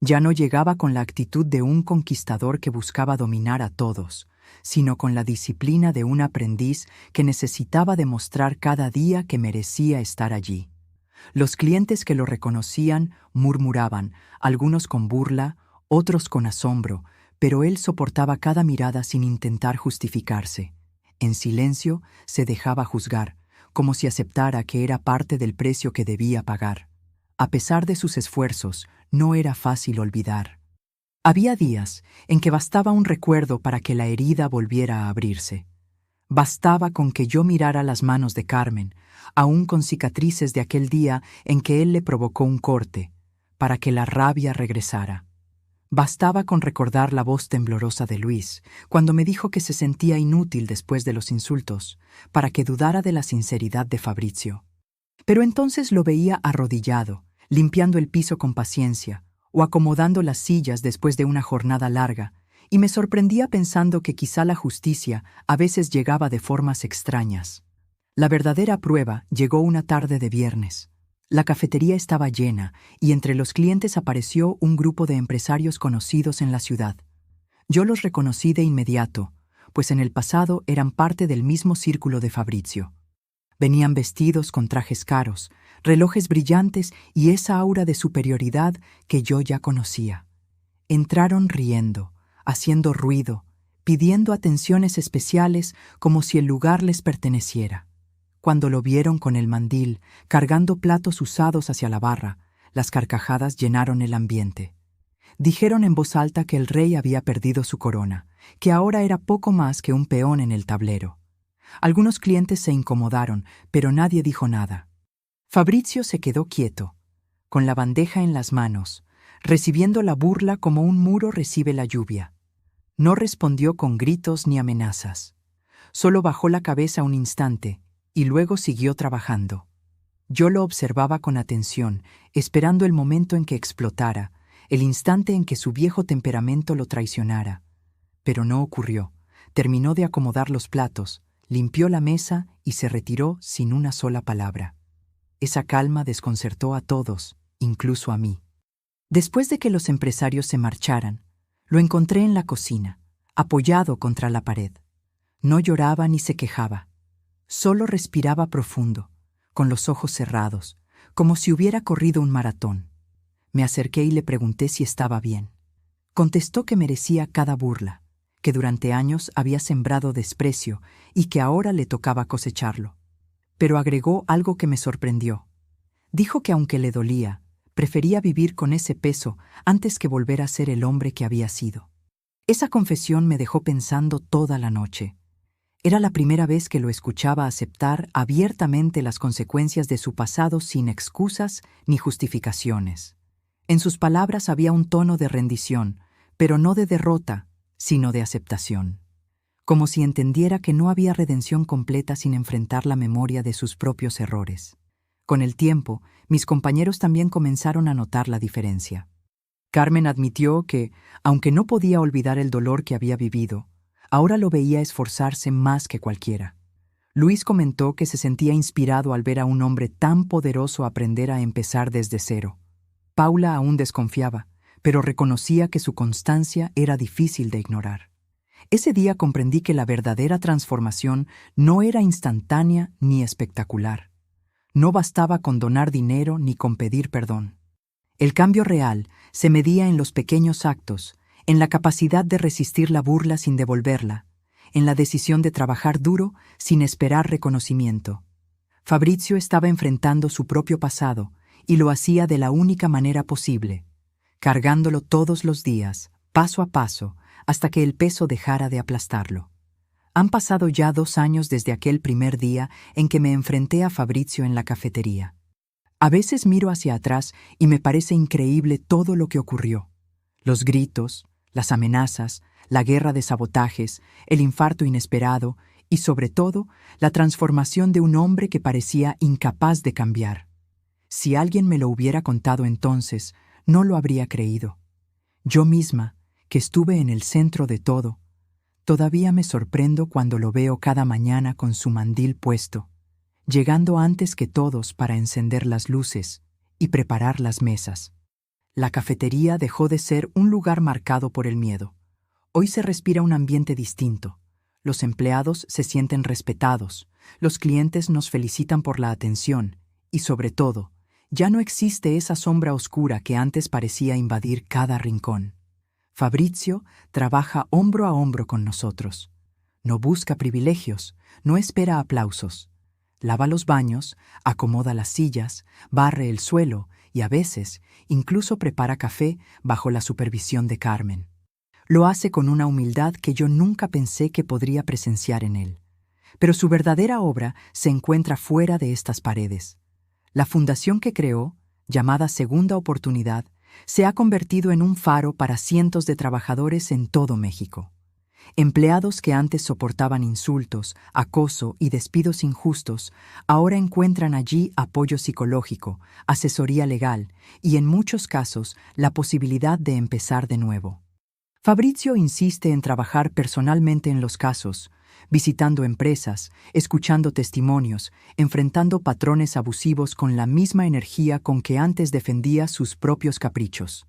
Ya no llegaba con la actitud de un conquistador que buscaba dominar a todos, sino con la disciplina de un aprendiz que necesitaba demostrar cada día que merecía estar allí. Los clientes que lo reconocían murmuraban, algunos con burla, otros con asombro, pero él soportaba cada mirada sin intentar justificarse. En silencio se dejaba juzgar, como si aceptara que era parte del precio que debía pagar. A pesar de sus esfuerzos, no era fácil olvidar. Había días en que bastaba un recuerdo para que la herida volviera a abrirse. Bastaba con que yo mirara las manos de Carmen, aún con cicatrices de aquel día en que él le provocó un corte, para que la rabia regresara. Bastaba con recordar la voz temblorosa de Luis, cuando me dijo que se sentía inútil después de los insultos, para que dudara de la sinceridad de Fabrizio. Pero entonces lo veía arrodillado, limpiando el piso con paciencia o acomodando las sillas después de una jornada larga, y me sorprendía pensando que quizá la justicia a veces llegaba de formas extrañas. La verdadera prueba llegó una tarde de viernes. La cafetería estaba llena y entre los clientes apareció un grupo de empresarios conocidos en la ciudad. Yo los reconocí de inmediato, pues en el pasado eran parte del mismo círculo de Fabrizio. Venían vestidos con trajes caros, relojes brillantes y esa aura de superioridad que yo ya conocía. Entraron riendo, haciendo ruido, pidiendo atenciones especiales como si el lugar les perteneciera. Cuando lo vieron con el mandil, cargando platos usados hacia la barra, las carcajadas llenaron el ambiente. Dijeron en voz alta que el rey había perdido su corona, que ahora era poco más que un peón en el tablero. Algunos clientes se incomodaron, pero nadie dijo nada. Fabrizio se quedó quieto, con la bandeja en las manos, recibiendo la burla como un muro recibe la lluvia. No respondió con gritos ni amenazas. Solo bajó la cabeza un instante y luego siguió trabajando. Yo lo observaba con atención, esperando el momento en que explotara, el instante en que su viejo temperamento lo traicionara. Pero no ocurrió. Terminó de acomodar los platos, limpió la mesa y se retiró sin una sola palabra. Esa calma desconcertó a todos, incluso a mí. Después de que los empresarios se marcharan, lo encontré en la cocina, apoyado contra la pared. No lloraba ni se quejaba. Solo respiraba profundo, con los ojos cerrados, como si hubiera corrido un maratón. Me acerqué y le pregunté si estaba bien. Contestó que merecía cada burla, que durante años había sembrado desprecio y que ahora le tocaba cosecharlo. Pero agregó algo que me sorprendió. Dijo que aunque le dolía, prefería vivir con ese peso antes que volver a ser el hombre que había sido. Esa confesión me dejó pensando toda la noche. Era la primera vez que lo escuchaba aceptar abiertamente las consecuencias de su pasado sin excusas ni justificaciones. En sus palabras había un tono de rendición, pero no de derrota, sino de aceptación. Como si entendiera que no había redención completa sin enfrentar la memoria de sus propios errores. Con el tiempo, mis compañeros también comenzaron a notar la diferencia. Carmen admitió que, aunque no podía olvidar el dolor que había vivido, ahora lo veía esforzarse más que cualquiera. Luis comentó que se sentía inspirado al ver a un hombre tan poderoso aprender a empezar desde cero. Paula aún desconfiaba, pero reconocía que su constancia era difícil de ignorar. Ese día comprendí que la verdadera transformación no era instantánea ni espectacular. No bastaba con donar dinero ni con pedir perdón. El cambio real se medía en los pequeños actos, en la capacidad de resistir la burla sin devolverla, en la decisión de trabajar duro sin esperar reconocimiento. Fabrizio estaba enfrentando su propio pasado y lo hacía de la única manera posible, cargándolo todos los días, paso a paso, hasta que el peso dejara de aplastarlo. Han pasado ya 2 años desde aquel primer día en que me enfrenté a Fabrizio en la cafetería. A veces miro hacia atrás y me parece increíble todo lo que ocurrió. Los gritos, las amenazas, la guerra de sabotajes, el infarto inesperado y, sobre todo, la transformación de un hombre que parecía incapaz de cambiar. Si alguien me lo hubiera contado entonces, no lo habría creído. Yo misma, que estuve en el centro de todo, todavía me sorprendo cuando lo veo cada mañana con su mandil puesto, llegando antes que todos para encender las luces y preparar las mesas. La cafetería dejó de ser un lugar marcado por el miedo. Hoy se respira un ambiente distinto. Los empleados se sienten respetados, los clientes nos felicitan por la atención y, sobre todo, ya no existe esa sombra oscura que antes parecía invadir cada rincón. Fabrizio trabaja hombro a hombro con nosotros. No busca privilegios, no espera aplausos. Lava los baños, acomoda las sillas, barre el suelo y a veces incluso prepara café bajo la supervisión de Carmen. Lo hace con una humildad que yo nunca pensé que podría presenciar en él. Pero su verdadera obra se encuentra fuera de estas paredes. La fundación que creó, llamada Segunda Oportunidad, se ha convertido en un faro para cientos de trabajadores en todo México. Empleados que antes soportaban insultos, acoso y despidos injustos, ahora encuentran allí apoyo psicológico, asesoría legal y, en muchos casos, la posibilidad de empezar de nuevo. Fabrizio insiste en trabajar personalmente en los casos, visitando empresas, escuchando testimonios, enfrentando patrones abusivos con la misma energía con que antes defendía sus propios caprichos.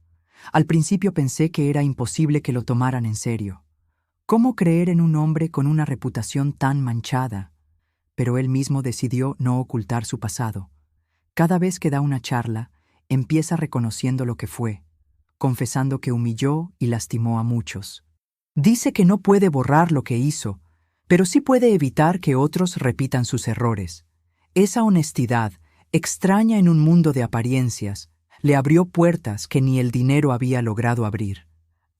Al principio pensé que era imposible que lo tomaran en serio. ¿Cómo creer en un hombre con una reputación tan manchada? Pero él mismo decidió no ocultar su pasado. Cada vez que da una charla, empieza reconociendo lo que fue, confesando que humilló y lastimó a muchos. Dice que no puede borrar lo que hizo, pero sí puede evitar que otros repitan sus errores. Esa honestidad, extraña en un mundo de apariencias, le abrió puertas que ni el dinero había logrado abrir.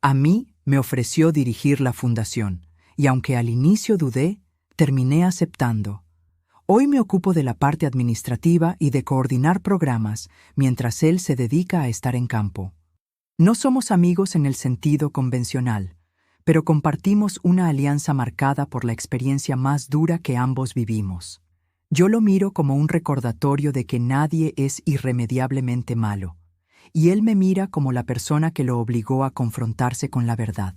A mí me ofreció dirigir la fundación, y aunque al inicio dudé, terminé aceptando. Hoy me ocupo de la parte administrativa y de coordinar programas, mientras él se dedica a estar en campo. No somos amigos en el sentido convencional, pero compartimos una alianza marcada por la experiencia más dura que ambos vivimos. Yo lo miro como un recordatorio de que nadie es irremediablemente malo, y él me mira como la persona que lo obligó a confrontarse con la verdad.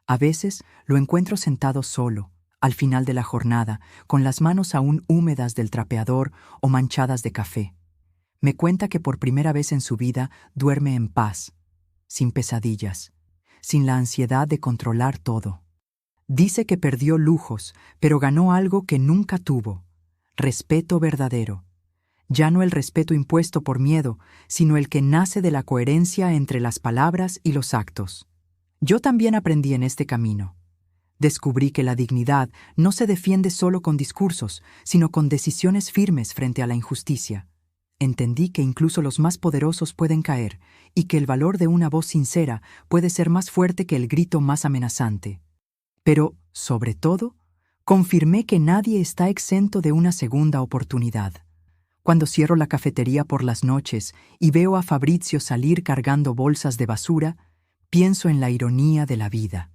A veces lo encuentro sentado solo, al final de la jornada, con las manos aún húmedas del trapeador o manchadas de café. Me cuenta que por primera vez en su vida duerme en paz, sin pesadillas, sin la ansiedad de controlar todo. Dice que perdió lujos, pero ganó algo que nunca tuvo: respeto verdadero. Ya no el respeto impuesto por miedo, sino el que nace de la coherencia entre las palabras y los actos. Yo también aprendí en este camino. Descubrí que la dignidad no se defiende solo con discursos, sino con decisiones firmes frente a la injusticia. Entendí que incluso los más poderosos pueden caer y que el valor de una voz sincera puede ser más fuerte que el grito más amenazante. Pero, sobre todo, confirmé que nadie está exento de una segunda oportunidad. Cuando cierro la cafetería por las noches y veo a Fabrizio salir cargando bolsas de basura, pienso en la ironía de la vida.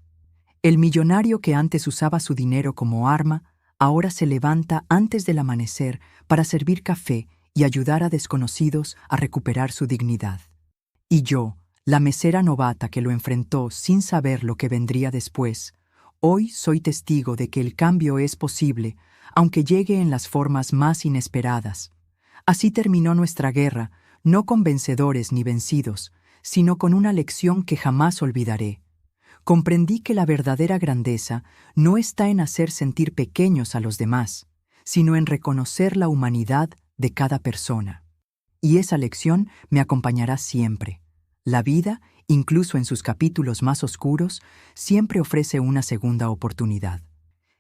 El millonario que antes usaba su dinero como arma, ahora se levanta antes del amanecer para servir café y ayudar a desconocidos a recuperar su dignidad. Y yo, la mesera novata que lo enfrentó sin saber lo que vendría después, hoy soy testigo de que el cambio es posible, aunque llegue en las formas más inesperadas. Así terminó nuestra guerra, no con vencedores ni vencidos, sino con una lección que jamás olvidaré. Comprendí que la verdadera grandeza no está en hacer sentir pequeños a los demás, sino en reconocer la humanidad de cada persona. Y esa lección me acompañará siempre. La vida, incluso en sus capítulos más oscuros, siempre ofrece una segunda oportunidad.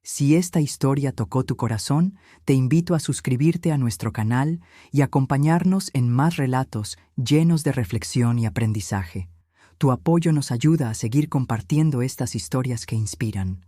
Si esta historia tocó tu corazón, te invito a suscribirte a nuestro canal y acompañarnos en más relatos llenos de reflexión y aprendizaje. Tu apoyo nos ayuda a seguir compartiendo estas historias que inspiran.